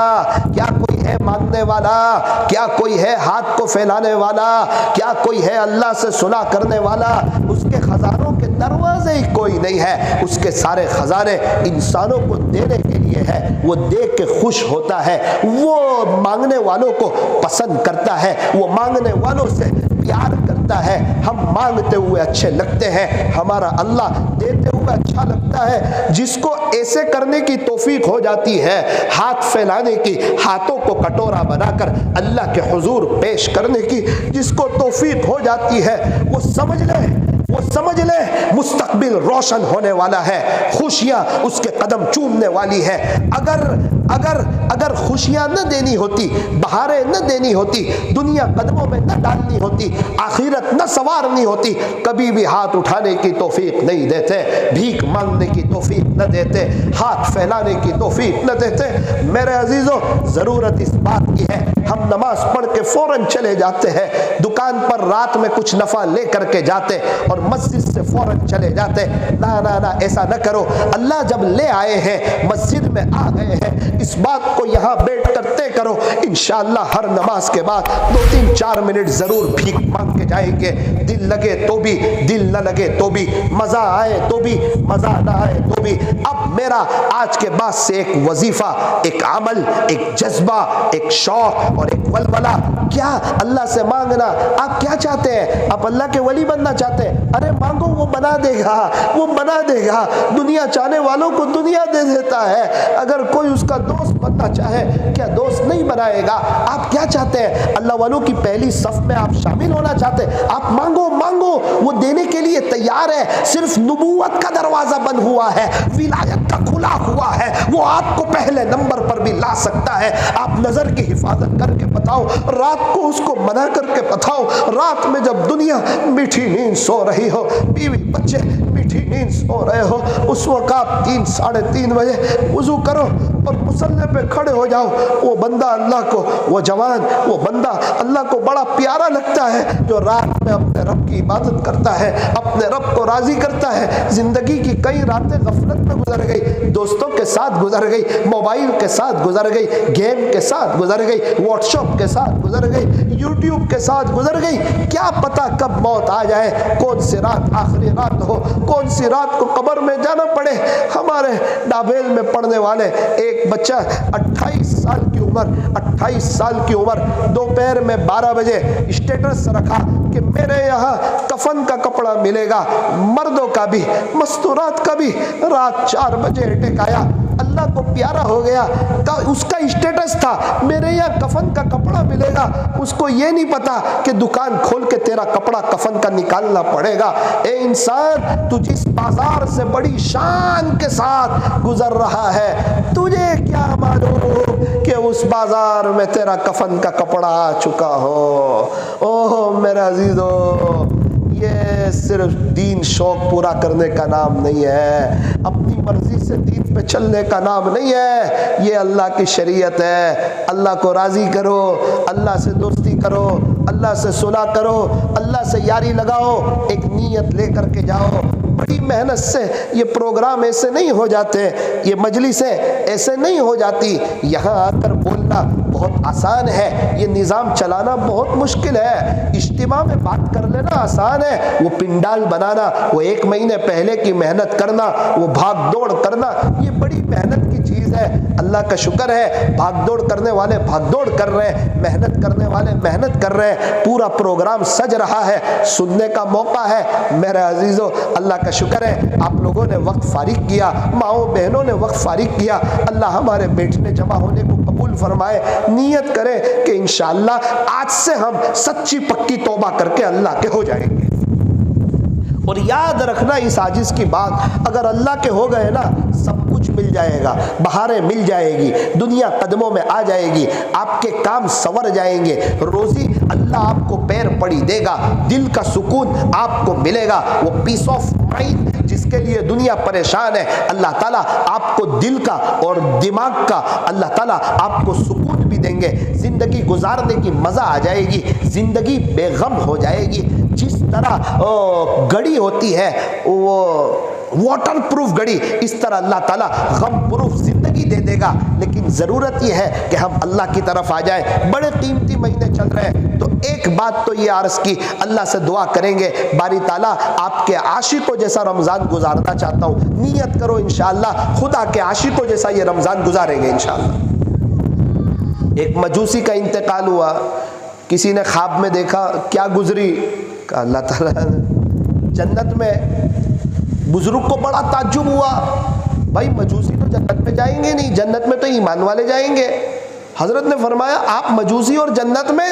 کیا کوئی ہے مانگنے والا؟ کیا کوئی ہے ہاتھ کو پھیلانے والا؟ کیا کوئی ہے اللہ سے صلح کرنے والا؟ اس کے خزانوں کے دروازے ہی کوئی نہیں ہے، اس کے سارے خزانے انسانوں کو دینے کے لیے ہے، وہ دیکھ کے خوش ہوتا ہے، وہ مانگنے والوں کو پسند کرتا ہے، وہ مانگنے والوں سے پیار کرتا ہے، ہم مانگتے ہوئے اچھے لگتے ہیں، ہمارا اللہ دیتے ہوئے اچھا لگتا ہے۔ جس کو ایسے کرنے کی توفیق ہو جاتی ہے، ہاتھ پھیلانے کی، ہاتھوں کو کٹورا بنا کر اللہ کے حضور پیش کرنے کی جس کو توفیق ہو جاتی ہے، وہ سمجھ لے مستقبل روشن ہونے والا ہے، خوشیاں اس کے قدم چومنے والی ہے۔ اگر خوشیاں نہ دینی ہوتی، بہاریں نہ دینی ہوتی، دنیا قدموں میں نہ ڈالنی ہوتی، آخرت نہ سوارنی ہوتی، کبھی بھی ہاتھ اٹھانے کی توفیق نہیں دیتے، بھیک مانگنے کی توفیق نہ دیتے، ہاتھ پھیلانے کی توفیق نہ دیتے۔ میرے عزیزو، ضرورت اس بات کی ہے، ہم نماز پڑھ کے فوراً چلے جاتے ہیں، دکان پر رات میں کچھ نفع لے کر کے جاتے اور مسجد سے فوراً چلے جاتے۔ نہ ایسا نہ کرو، اللہ جب لے آئے ہیں، مسجد میں آ گئے ہیں، اس بات کو یہاں بیٹھ کر طے کرو، انشاءاللہ ہر نماز کے بعد 2-3-4 منٹ ضرور بھیک مانگ کے جائیں گے، دل لگے تو بھی، دل نہ لگے تو بھی، مزہ آئے تو بھی، مزہ نہ آئے تو بھی۔ اب میرا آج کے بعد سے ایک وظیفہ، ایک عمل، ایک جذبہ، ایک شوق اور ایک ولولہ، کیا اللہ سے مانگنا۔ آپ کیا چاہتے ہیں؟ آپ اللہ کے ولی بننا چاہتے ہیں؟ ارے مانگو، وہ بنا دے گا، وہ بنا دے گا۔ دنیا چاہنے والوں کو دنیا دے دیتا ہے، اگر کوئی اس کا دوست بننا چاہے کیا دوست نہیں بنائے گا؟ آپ کیا چاہتے ہیں؟ اللہ والوں کی پہلی صف میں آپ شامل ہونا چاہتے ہیں؟ آپ مانگو، وہ دینے کے لیے تیار ہے، صرف نبوت کا دروازہ بند ہوا ہے، ولایت کا کھلا ہوا ہے، وہ آپ کو پہلے نمبر پر بھی لا سکتا ہے۔ آپ نظر کی حفاظت کر کے بتاؤ، رات کو اس کو منع کر کے بتاؤ، رات میں جب دنیا میٹھی نیند سو رہی ہو، بیوی بچے میٹھی نیند سو رہے ہو، اس وقت آپ 3-3:30 بجے وضو کرو اور مصلی پہ کھڑے ہو جاؤ۔ وہ بندہ اللہ کو، وہ جوان، وہ بندہ اللہ کو بڑا پیارا لگتا ہے جو رات میں اپنے رب کی عبادت کرتا ہے، اپنے رب کو راضی کرتا ہے۔ زندگی کی کئی راتیں غفلت میں گزر گئی، دوستوں کے ساتھ گزر گئی، موبائل کے ساتھ گزر گئی، گیم کے ساتھ گزر گئی، واٹس ایپ کے ساتھ گزر گئی، یوٹیوب کے ساتھ گزر گئی۔ کیا پتہ کب موت آ جائے، کون سی رات آخری رات ہو، کون سی رات کو قبر میں جانا پڑے۔ ہمارے ڈابیل میں پڑھنے والے ایک بچہ 28 سال کی عمر دوپہر میں 12 بجے اسٹیٹس رکھا کہ میرے یہاں کفن کا کپڑا ملے گا، مردوں کا بھی، مستورات کا بھی۔ رات 4 بجے اٹیک آیا، اللہ کو پیارا ہو گیا، اس کا اسٹیٹس تھا میرے یہاں کفن کا کپڑا ملے گا، اس کو یہ نہیں پتا کہ دکان کھول کے تیرا کپڑا کفن کا نکالنا پڑے گا۔ اے انسان، تو جس بازار سے بڑی شان کے ساتھ گزر رہا ہے، تجھے کیا معلوم کہ اس بازار میں تیرا کفن کا کپڑا آ چکا ہو۔ اوہ میرے عزیزو، یہ صرف دین شوق پورا کرنے کا نام نہیں ہے، اپنی مرضی سے دین پہ چلنے کا نام نہیں ہے، یہ اللہ کی شریعت ہے۔ اللہ کو راضی کرو، اللہ سے دوستی کرو، اللہ سے صلح کرو، اللہ سے یاری لگاؤ، ایک نیت لے کر کے جاؤ۔ بڑی محنت سے یہ پروگرام ایسے نہیں ہو جاتے، یہ مجلسیں ایسے نہیں ہو جاتی۔ یہاں آ کر بولنا بہت آسان ہے، یہ نظام چلانا بہت مشکل ہے۔ اجتماع میں بات کر لینا آسان ہے، وہ پنڈال بنانا، وہ 1 مہینے پہلے کی محنت کرنا، وہ بھاگ دوڑ کرنا، یہ بڑی محنت کی چیز ہے۔ اللہ کا شکر ہے، بھاگ دوڑ کرنے والے بھاگ دوڑ کر رہے ہیں، محنت کرنے والے محنت کر رہے ہیں، پورا پروگرام سج رہا ہے، سننے کا موقع ہے۔ میرے عزیزو، اللہ کا شکر ہے آپ لوگوں نے وقت فارغ کیا، ماؤں بہنوں نے وقت فارغ کیا۔ اللہ ہمارے بیٹھنے جمع ہونے کو قبول فرمائے۔ نیت کریں کہ انشاءاللہ آج سے ہم سچی پکی توبہ کر کے اللہ کے ہو جائیں گے۔ اور یاد رکھنا اس عاجز کی بات، اگر اللہ کے ہو گئے نا سب کچھ مل جائے گا، بہاریں مل جائے گی، دنیا قدموں میں آ جائے گی، آپ کے کام سنور جائیں گے، روزی اللہ آپ کو پیر پڑی دے گا، دل کا سکون آپ کو ملے گا، وہ پیس آف مائنڈ جس کے لیے دنیا پریشان ہے، اللہ تعالیٰ آپ کو دل کا اور دماغ کا اللہ تعالیٰ آپ کو سکون بھی دیں گے، زندگی گزارنے کی مزہ آ جائے گی، زندگی بے غم ہو جائے گی۔ جس طرح گھڑی ہوتی ہے وہ واٹر پروف گھڑی، اس طرح اللہ تعالیٰ غم پروف زندگی دے دے گا، لیکن ضرورت یہ ہے کہ ہم اللہ کی طرف آ جائیں۔ بڑے قیمتی مہینے چل رہے ہیں، تو ایک بات تو یہ عرض کی، اللہ سے دعا کریں گے باری تعالیٰ آپ کے عاشقوں جیسا رمضان گزارنا چاہتا ہوں، نیت کرو انشاءاللہ خدا کے عاشقوں جیسا یہ رمضان گزاریں گے انشاءاللہ۔ ایک مجوسی کا انتقال ہوا، کسی نے خواب میں دیکھا، کیا گزری؟ کہا اللہ تعالیٰ جنت میں۔ بزرگ کو بڑا تعجب ہوا، بھائی مجوسی تو جنت میں جائیں گے نہیں، جنت میں تو ایمان والے جائیں گے۔ حضرت نے فرمایا آپ مجوسی اور جنت میں؟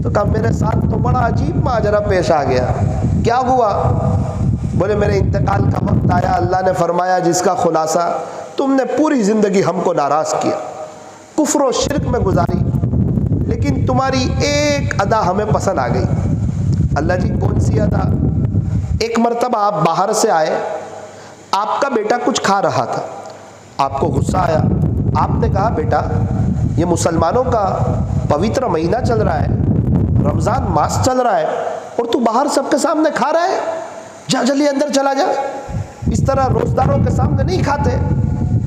تو کہا میرے ساتھ تو بڑا عجیب ماجرا پیش آ گیا۔ کیا ہوا؟ بولے میرے انتقال کا وقت آیا، اللہ نے فرمایا جس کا خلاصہ تم نے پوری زندگی ہم کو ناراض کیا، کفر و شرک میں گزاری، لیکن تمہاری ایک ادا ہمیں پسند آ گئی۔ اللہ جی کون سی ادا؟ ایک مرتبہ آپ باہر سے آئے، آپ کا بیٹا کچھ کھا رہا تھا، آپ کو غصہ آیا، آپ نے کہا بیٹا یہ مسلمانوں کا پوتر مہینہ چل رہا ہے، رمضان ماس چل رہا ہے، اور تو باہر سب کے سامنے کھا رہا ہے، جا جلدی اندر چلا جا، اس طرح روزداروں کے سامنے نہیں کھاتے،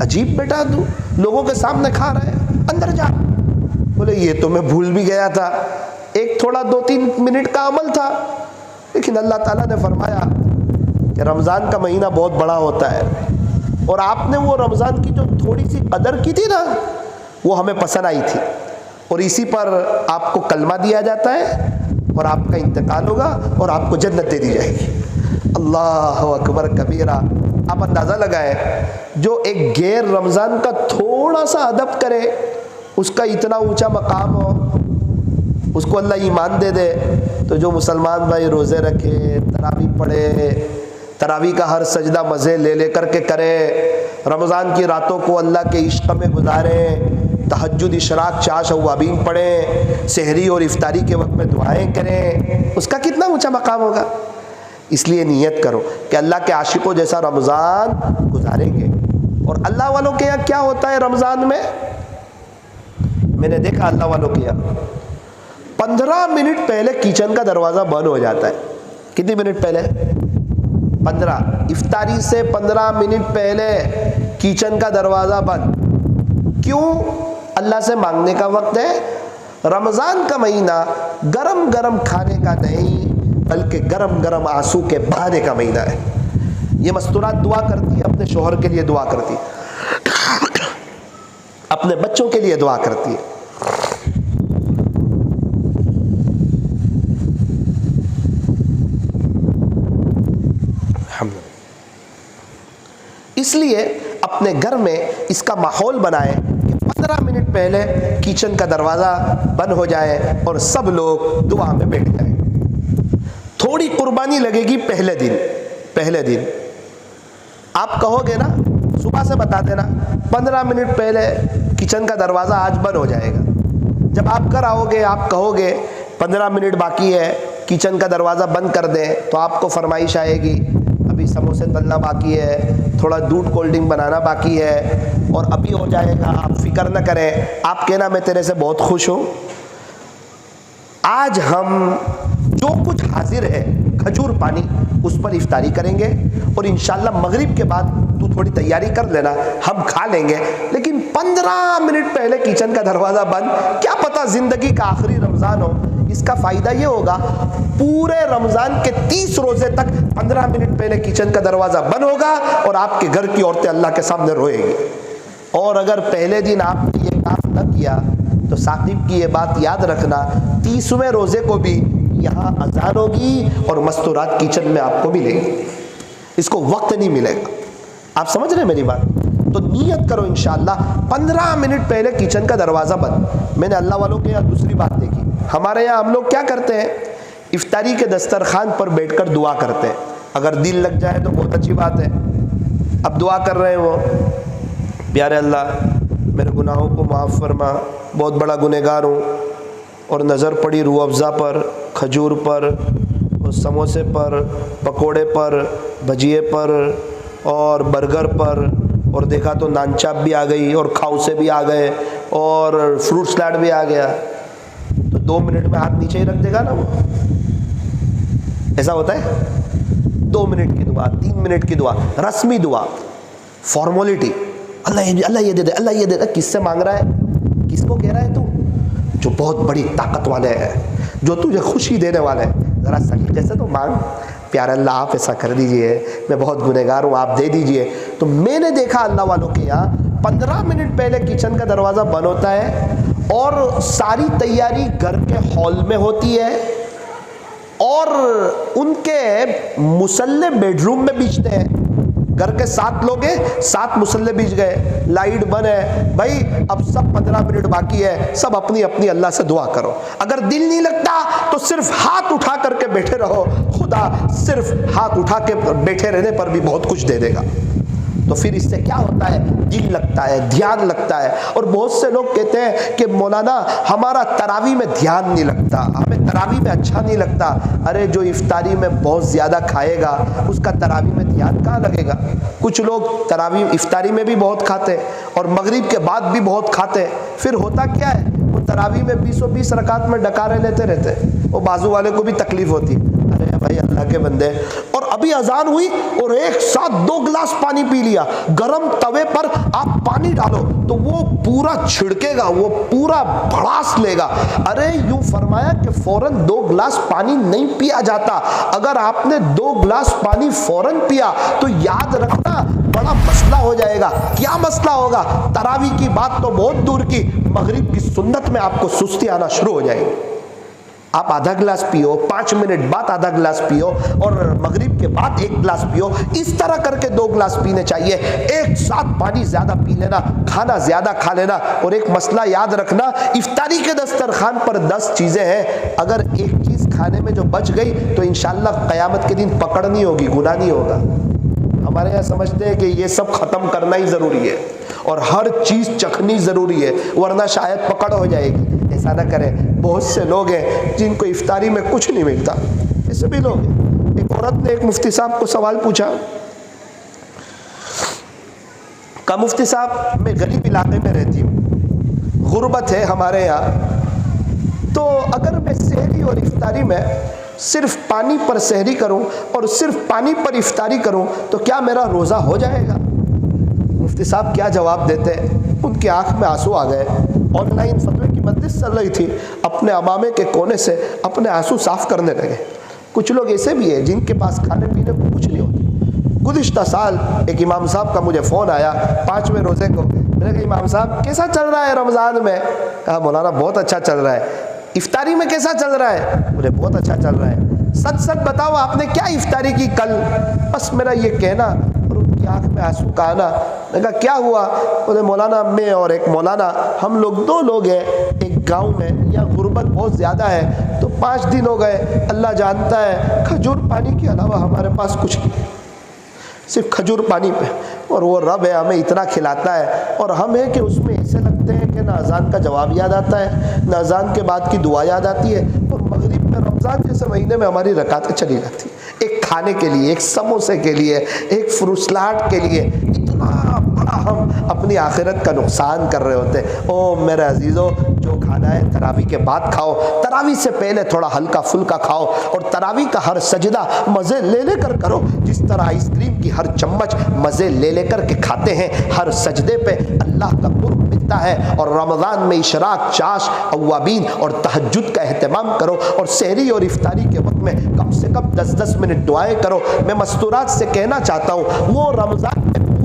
عجیب بیٹا تو لوگوں کے سامنے کھا رہا ہے، اندر جا۔ بولے یہ تو میں بھول بھی گیا تھا، ایک تھوڑا 2-3 منٹ کا عمل تھا، لیکن اللہ تعالیٰ نے فرمایا کہ رمضان کا مہینہ بہت بڑا ہوتا ہے، اور آپ نے وہ رمضان کی جو تھوڑی سی قدر کی تھی نا وہ ہمیں پسند آئی تھی، اور اسی پر آپ کو کلمہ دیا جاتا ہے اور آپ کا انتقال ہوگا اور آپ کو جنت دے دی جائے گی۔ اللہ اکبر کبیرہ۔ آپ اندازہ لگائیں جو ایک غیر رمضان کا تھوڑا سا ادب کرے اس کا اتنا اونچا مقام ہو، اس کو اللہ ایمان دے دے، تو جو مسلمان بھائی روزے رکھے، تراویح پڑھے، تراویح کا ہر سجدہ مزے لے لے کر کے کرے، رمضان کی راتوں کو اللہ کے عشق میں گزاریں، تہجد اشراق چاش اوابین پڑھیں، سحری اور افطاری کے وقت میں دعائیں کریں، اس کا کتنا اونچا مقام ہوگا۔ اس لیے نیت کرو کہ اللہ کے عاشقوں جیسا رمضان گزاریں گے۔ اور اللہ والوں کے یہاں کیا ہوتا ہے رمضان میں نے دیکھا اللہ والوں کے یہاں 15 منٹ پہلے کچن کا دروازہ بند ہو جاتا ہے۔ کتنی منٹ پہلے؟ 15۔ افطاری سے 15 منٹ پہلے کچن کا دروازہ بند۔ کیوں؟ اللہ سے مانگنے کا وقت ہے۔ رمضان کا مہینہ گرم گرم کھانے کا نہیں بلکہ گرم گرم آنسو کے بہانے کا مہینہ ہے۔ یہ مستورات دعا کرتی ہے، اپنے شوہر کے لیے دعا کرتی ہے، اپنے بچوں کے لیے دعا کرتی ہے۔ اس لیے اپنے گھر میں اس کا ماحول بنائیں کہ 15 منٹ پہلے کچن کا دروازہ بند ہو جائے اور سب لوگ دعا میں بیٹھ جائیں۔ تھوڑی قربانی لگے گی پہلے دن آپ کہو گے نا، صبح سے بتا دینا 15 منٹ پہلے کچن کا دروازہ آج بند ہو جائے گا۔ جب آپ گھر آؤ گے آپ کہو گے 15 منٹ باقی ہے کچن کا دروازہ بند کر دیں، تو آپ کو فرمائش آئے گی ابھی سموسے تلنا باقی ہے، تھوڑا دودھ کولڈ ڈرنک بنانا باقی ہے، اور ابھی ہو جائے گا، آپ فکر نہ کریں۔ آپ کہنا میں تیرے سے بہت خوش ہوں، آج ہم جو کچھ حاضر ہے کھجور پانی اس پر افطاری کریں گے، اور انشاءاللہ مغرب کے بعد تو تھوڑی تیاری کر لینا، ہم کھا لیں گے۔ لیکن 15 منٹ پہلے کچن کا دروازہ بند، کیا پتہ زندگی کا آخری رمضان ہو۔ اس کا فائدہ یہ ہوگا پورے رمضان کے 30 روزے تک 15 منٹ پہلے کچن کا دروازہ بند ہوگا اور آپ کے گھر کی عورتیں اللہ کے سامنے روئیں گی۔ اور اگر پہلے دن آپ نے یہ کام نہ کیا تو ثاقب کی یہ بات یاد رکھنا، 30ویں روزے کو بھی یہاں اذان ہوگی اور مستورات کچن میں آپ کو ملیں گی، اس کو وقت نہیں ملے گا۔ آپ سمجھ رہے ہیں میری بات؟ تو نیت کرو انشاءاللہ 15 منٹ پہلے کچن کا دروازہ بند۔ میں نے اللہ والوں کے یہاں دوسری بات دیکھی، ہمارے یہاں ہم لوگ کیا کرتے ہیں، افطاری کے دسترخوان پر بیٹھ کر دعا کرتے ہیں، اگر دل لگ جائے تو بہت اچھی بات ہے. اب دعا کر رہے ہیں وہ, پیارے اللہ میرے گناہوں کو معاف فرما, بہت بڑا گنہگار ہوں, اور نظر پڑی روح افزا پر, کھجور پر, سموسے پر, پکوڑے پر, بھجیے پر, اور برگر پر, اور دیکھا تو نان چاپ بھی آ گئی, اور کھاؤسے بھی آ گئے, اور فروٹ سلیڈ بھی آ گیا. تو 2 منٹ میں ہاتھ نیچے ہی رکھ دے گا نا وہ؟ ایسا ہوتا ہے؟ 2 منٹ کی دعا, 3 منٹ کی دعا, رسمی دعا, فارمولیٹی, اللہ یہ دے دے, اللہ یہ دے دے. کس سے مانگ رہا ہے؟ کس کو کہہ رہا ہے تو؟ جو بہت بڑی طاقت والے ہیں, جو تجھے خوشی دینے والے ہیں. ذرا سلیقے سے تو مانگ, پیارے اللہ آپ ایسا کر دیجئے, میں بہت گنہگار ہوں, آپ دے دیجئے. تو میں نے دیکھا اللہ والوں کے یہاں 15 منٹ پہلے کچن کا دروازہ بند ہوتا ہے, اور ساری تیاری گھر کے ہال میں ہوتی ہے, اور ان کے مصلے بیڈ روم میں بیچتے ہیں. گھر کے 7 لوگ ہیں, 7 مصلے بیچ گئے, لائٹ بند ہے. بھائی اب سب 15 منٹ باقی ہے, سب اپنی اپنی اللہ سے دعا کرو. اگر دل نہیں لگتا تو صرف ہاتھ اٹھا کر کے بیٹھے رہو, خدا صرف ہاتھ اٹھا کے بیٹھے رہنے پر بھی بہت کچھ دے دے گا. تو پھر اس سے کیا ہوتا ہے؟ دل لگتا ہے, دھیان لگتا ہے. اور بہت سے لوگ کہتے ہیں کہ مولانا ہمارا تراویح میں دھیان نہیں لگتا, ہمیں تراویح میں اچھا نہیں لگتا. ارے جو افطاری میں بہت زیادہ کھائے گا اس کا تراویح میں دھیان کہاں لگے گا؟ کچھ لوگ تراویح افطاری میں بھی بہت کھاتے اور مغرب کے بعد بھی بہت کھاتے, پھر ہوتا کیا ہے؟ وہ تراویح میں 20 رکعت میں ڈکارے لیتے رہتے, وہ بازو والے کو بھی تکلیف ہوتی. ارے بھائی اللہ کے بندے, اور ابھی اذان ہوئی اور ایک ساتھ 2 گلاس پانی پی لیا. گرم توے پر آپ پانی ڈالو تو وہ پورا چھڑکے گا, وہ پورا بھڑاس لے گا. ارے یوں فرمایا کہ فوراً 2 گلاس پانی نہیں پیا جاتا. اگر آپ نے 2 گلاس پانی فوراً پیا تو یاد رکھنا بڑا مسئلہ ہو جائے گا. کیا مسئلہ ہوگا؟ تراویح کی بات تو بہت دور کی, مغرب کی سنت میں آپ کو سستی آنا شروع ہو جائے گی. آپ آدھا گلاس پیو, 5 منٹ بعد آدھا گلاس پیو, اور مغرب کے بعد 1 گلاس پیو. اس طرح کر کے 2 گلاس پینے چاہیے. ایک ساتھ پانی زیادہ پی لینا, کھانا زیادہ کھا لینا. اور ایک مسئلہ یاد رکھنا, افطاری کے دسترخوان پر 10 چیزیں ہیں, اگر ایک چیز کھانے میں جو بچ گئی تو انشاءاللہ قیامت کے دن پکڑ نہیں ہوگی, گناہ نہیں ہوگا. ہمارے یہاں سمجھتے ہیں کہ یہ سب ختم کرنا ہی ضروری ہے اور ہر چیز چکھنی ضروری ہے ورنہ شاید پکڑ ہو جائے گی. ایسا نہ کریں. بہت سے لوگ ہیں جن کو افطاری میں کچھ نہیں ملتا, ایسے بھی لوگ ہیں. ایک عورت نے ایک مفتی صاحب کو سوال پوچھا, کہا مفتی صاحب میں غریب علاقے میں رہتی ہوں, غربت ہے ہمارے یہاں, تو اگر میں سحری اور افطاری میں صرف پانی پر سحری کروں اور صرف پانی پر افطاری کروں تو کیا میرا روزہ ہو جائے گا؟ مفتی صاحب کیا جواب دیتے, ان کی آنکھ میں آنسو آ گئے. آن لائن فتوے کی مجلس چل رہی تھی, اپنے امامے کے کونے سے اپنے آنسو صاف کرنے لگے. کچھ لوگ ایسے بھی ہیں جن کے پاس کھانے پینے کو کچھ نہیں ہوتی. گزشتہ سال ایک امام صاحب کا مجھے فون آیا 5ویں روزے کو. میں نے کہا امام صاحب کیسا چل رہا ہے رمضان میں؟ کہا مولانا بہت اچھا چل رہا ہے. افطاری میں کیسا چل رہا ہے؟ بولے بہت اچھا چل رہا ہے. سچ سچ بتاؤ آپ نے کیا افطاری کی کل؟ بس میرا یہ کہنا. اور ان کی آنکھ میں آنسو کا آنا. میں کہا کیا ہوا؟ بولے مولانا میں اور ایک مولانا, ہم لوگ 2 لوگ ہیں ایک گاؤں میں, یا غربت بہت زیادہ ہے تو 5 دن ہو گئے, اللہ جانتا ہے کھجور پانی کے علاوہ ہمارے پاس کچھ نہیں, صرف کھجور پانی پہ. اور وہ رب ہے ہمیں اتنا کھلاتا ہے, اور ہم ہیں کہ اس میں ایسے لگتے ہیں کہ نہ اذان کا جواب یاد آتا ہے, نہ اذان کے بعد کی دعا یاد آتی ہے. اور مغرب میں رمضان جیسے مہینے میں ہماری رکعتیں چلی جاتی, ایک کھانے کے لیے, ایک سموسے کے لیے, ایک فروٹ سلاڈ کے لیے. اتنا بڑا ہم اپنی آخرت کا نقصان کر رہے ہوتے. او میرے عزیزو, جو کھانا ہے تراویح کے بعد کھاؤ, تراویح سے پہلے تھوڑا ہلکا پھلکا کھاؤ, اور تراویح کا ہر سجدہ مزے لے لے کر کرو, جس طرح آئس کریم کی ہر چمچ مزے لے لے کر کے کھاتے ہیں. ہر سجدے پہ اللہ کا قرب ملتا ہے. اور رمضان میں اشراق, چاش, اوابین اور تہجد کا اہتمام کرو, اور سحری اور افطاری کے وقت میں کم سے کم 10-10 منٹ دعائیں کرو. میں مستورات سے کہنا چاہتا ہوں, وہ رمضان میں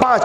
5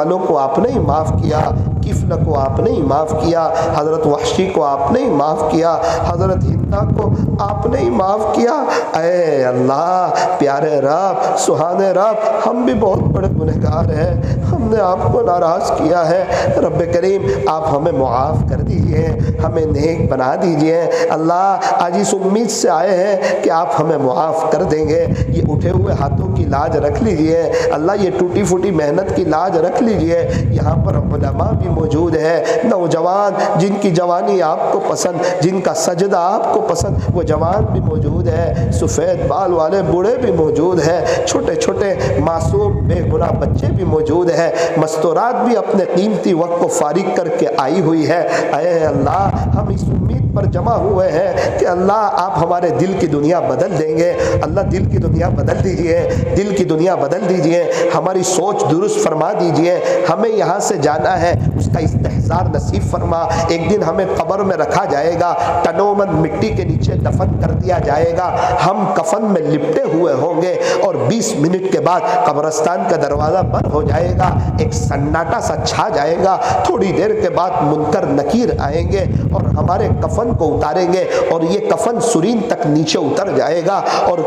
والوں کو آپ نے ہی معاف کیا، کفل کو آپ نے ہی معاف کیا، حضرت وحشی کو آپ نے ہی معاف کیا، حضرت ہندا کو آپ نے ہی معاف کیا۔ اے اللہ پیارے رب، سبحانے رب، ہم بھی بہت بڑے گنہگار ہیں، ہم نے آپ کو ناراض کیا ہے۔ رب کریم آپ ہمیں معاف کر دیجئے، ہمیں نیک بنا دیجئے۔ اللہ آج اس امید سے آئے ہیں کہ آپ ہمیں معاف کر دیں گے۔ یہ اٹھے ہوئے ہاتھوں کی لاج رکھ لیجئے اللہ، یہ ٹوٹی پھوٹی محنت کی لاج رکھ لیجئے۔ یہاں پر علماء بھی موجود ہے، نوجوان جن کی جوانی آپ کو پسند، جن کا سجدہ آپ کو پسند، وہ جوان بھی موجود ہے، سفید بال والے بوڑھے بھی موجود ہے، چھوٹے چھوٹے معصوم بے گناہ بچے بھی موجود ہے، مستورات بھی اپنے قیمتی وقت کو فارغ کر کے آئی ہوئی ہے۔ اے اللہ ہم اس امید پر جمع ہوئے ہیں کہ اللہ آپ ہمارے دل کی دنیا بدل دیں گے۔ اللہ دل کی دنیا بدل دیجئے، دل کی دنیا بدل دیجئے، ہماری سوچ درست فرما دیجئے۔ ہمیں یہاں سے جانا ہے، اس کا استحضار نصیب فرما۔ ایک دن ہمیں قبر میں رکھا جائے گا، تنومن مٹی کے نیچے دفن کر دیا جائے گا، ہم کفن میں لپٹے ہوئے ہوں گے، اور 20 منٹ کے بعد قبرستان کا دروازہ بند ہو جائے گا، ایک سناٹا سا چھا جائے گا، تھوڑی دیر کے بعد منکر نکیر آئیں گے اور ہمارے کفن کو اتاریں گے، اور یہ کفن سرین تک نیچے اتر جائے گا، اور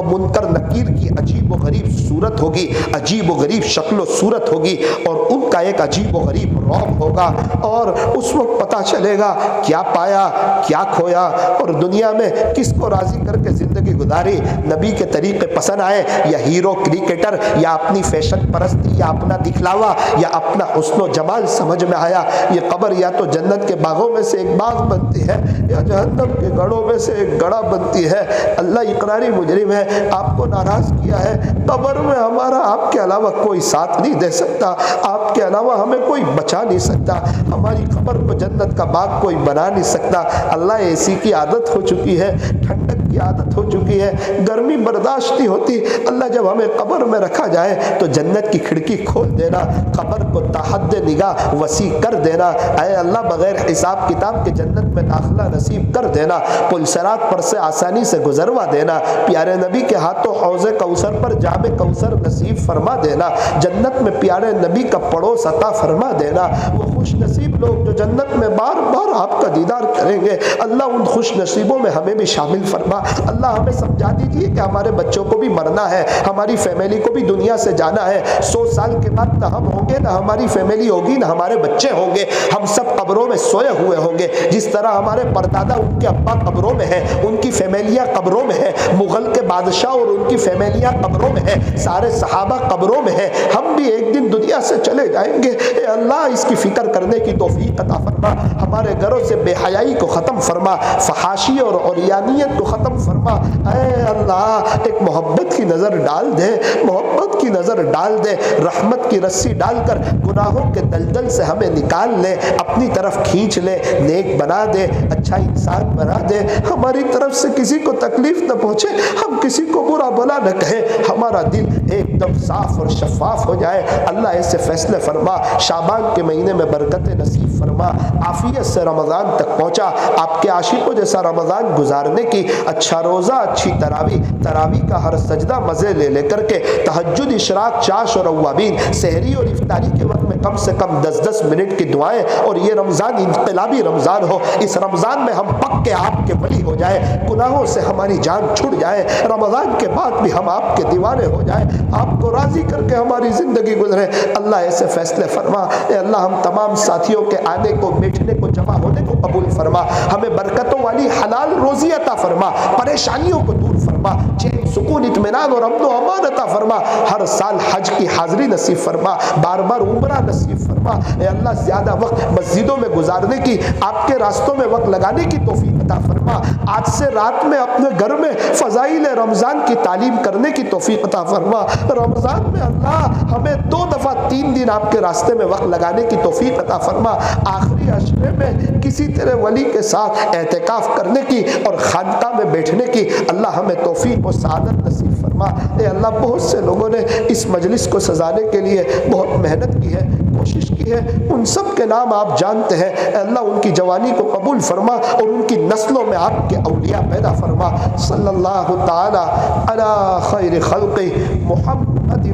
منکر نکیر کی عجیب و غریب صورت ہوگی، عجیب و غریب شکل و صورت ہوگی، اور ان کا ایک عجیب و غریب رعب ہوگا، اور اس وقت پتہ چلے گا کیا پایا کیا کھویا، اور دنیا میں کس کو راضی کر کے زندگی گزاری، نبی کے طریقے پسند آئے یا ہیرو کرکٹر یا اپنی فیشن پرستی یا اپنا دکھلاوا یا اپنا حسن و جمال سمجھ میں آیا۔ یہ قبر یا تو جنت کے باغوں میں سے ایک باغ بنتی ہے یا جہنم کے گڑھوں میں سے ایک گڑھا بنتی ہے۔ اللہ اقراری مجرم ہے، آپ کو ناراض کیا ہے، قبر میں ہمارا آپ کے علاوہ کوئی ساتھ نہیں دے سکتا، آپ کے علاوہ ہمیں کوئی بچا نہیں سکتا، ہماری قبر کو جنت کا باغ کوئی بنا نہیں سکتا۔ اللہ اے سی کی عادت ہو چکی ہے، ٹھنڈک کی عادت ہو چکی ہے، گرمی برداشت نہیں ہوتی۔ اللہ جب ہمیں قبر میں رکھا جائے تو جنت کی کھڑکی کھول دینا، قبر کو تحد نگاہ وسیع کر دینا۔ اے اللہ بغیر حساب کتاب کے جنت میں داخلہ نصیب کر دینا، پل صراط پر سے آسانی سے گزروا دینا، پیارے نبی کے ہاتھوں حوض کوثر پر جام کوثر نصیب فرما دینا، جنت میں پیارے نبی کا پڑوس عطا فرما دینا۔ وہ خوش نصیب لوگ جو جنت میں بار بار آپ کا دیدار کریں گے، اللہ ان خوش نصیبوں میں ہمیں بھی شامل فرما۔ اللہ ہمیں سمجھا دیجیے کہ ہمارے بچوں کو بھی مرنا ہے، ہماری فیملی کو بھی دنیا سے جانا ہے، 100 سال کے بعد نہ ہم ہوں گے، نہ ہماری فیملی ہوگی، نہ ہمارے بچے ہوں گے، ہم سب قبروں میں سوئے ہوئے ہوں گے۔ جس طرح ہمارے پردادا ان کے ابا قبروں میں ہیں، ان کی فیملیاں قبروں میں ہیں، مغل کے بادشاہ اور ان کی فیملیاں قبروں میں ہیں، سارے صحابہ قبروں میں ہیں، ہم بھی ایک دن دنیا سے چلے جائیں گے۔ اے اللہ اس کی فکر کرنے کی توفیق عطا فرما، ہمارے گھروں سے بے حیائی کو ختم فرما، فحاشی اور عریانیت کو ختم فرما۔ اے اللہ ایک محبت کی نظر ڈال دے، محبت کی نظر ڈال دے، رحمت کی رسی ڈال کر گناہوں کے دلدل سے ہمیں نکال لے، اپنی طرف کھینچ لے، نیک بنا دے، اچھا انسان بنا دے، ہماری طرف سے کسی کو تکلیف نہ پہنچے، ہم کسی کو برا بھلا نہ کہیں، ہمارا دل ایک دم صاف اور شفاف ہو جائے۔ اللہ ایسے فیصلے فرما، شعبان کے مہینے میں برکت نصیب فرما، عافیت سے رمضان تک پہنچا، آپ کے عاشقوں جیسا رمضان گزارنے کی، اچھا روزہ، اچھی تراویح کا ہر سجدہ مزے لے لے کر کے، تہجد، اشراق، چاش اور اوابین، سحری اور افطاری کے وقت میں کم سے کم 10-10 منٹ کی دعائیں، اور یہ رمضان انقلابی رمضان ہو، اس رمضان میں ہم پکے آپ کے ولی ہو جائے، گناہوں سے ہماری جان چھڑ جائے، رمضان کے بعد بھی ہم آپ کے دیوانے ہو جائیں، آپ کو راضی کر کے ہماری زندگی گزرے۔ اللہ ایسے فیصلے فرما۔ اے اللہ ہم تمام ساتھیوں کے آنے کو، بیٹھنے کو، جمع ہونے کو قبول فرما، ہمیں برکتوں والی حلال روزی عطا فرما، پریشانیوں کو دور فرما، چین، سکون، اطمینان اور امن و امان عطا فرما، ہر سال حج کی حاضری نصیب فرما، بار بار عمرہ نصیب فرما۔ اے اللہ زیادہ وقت مسجدوں میں گزارنے کی، آپ کے راستوں میں وقت لگانے کی توفیق عطا فرما، آج سے رات میں اپنے گھر میں فضائل رمضان کی تعلیم کرنے کی توفیق عطا فرما۔ رمضان میں اللہ ہمیں 2 دفعہ 3 دن آپ کے راستے میں وقت لگانے کی توفیق عطا فرما، آخری عشرے میں کسی تیرے ولی کے ساتھ اعتکاف کرنے کی اور خانقاہ میں بیٹھنے کی اللہ ہمیں توفیق و سعادت نصیب فرما۔ اے اللہ بہت سے لوگوں نے اس مجلس کو سجانے کے لیے بہت محنت کی ہے، کوشش کی ہے، ان سب کے نام آپ جانتے ہیں۔ اے اللہ ان کی جوانی کو قبول فرما اور ان کی نسلوں میں آپ کے اولیاء پیدا فرما۔ صلی اللہ تعالی علی خیر خلق محمد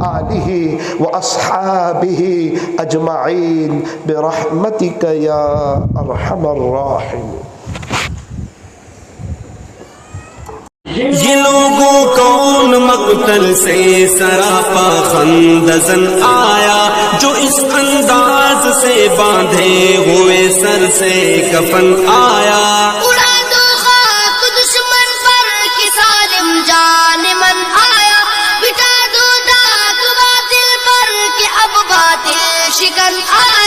آلہ واصحابہ اجمعین برحمتک یا ارحم الراحمین۔ یہ لوگوں کون مقتل سے سراپا خندزن آیا، جو اس انداز سے باندھے ہوئے سر سے کفن آیا۔ اڑا دو خاک دشمن پر کہ ظالم جان من آیا، بٹا دو داغ باطل پر کہ اب باطل شکن آیا۔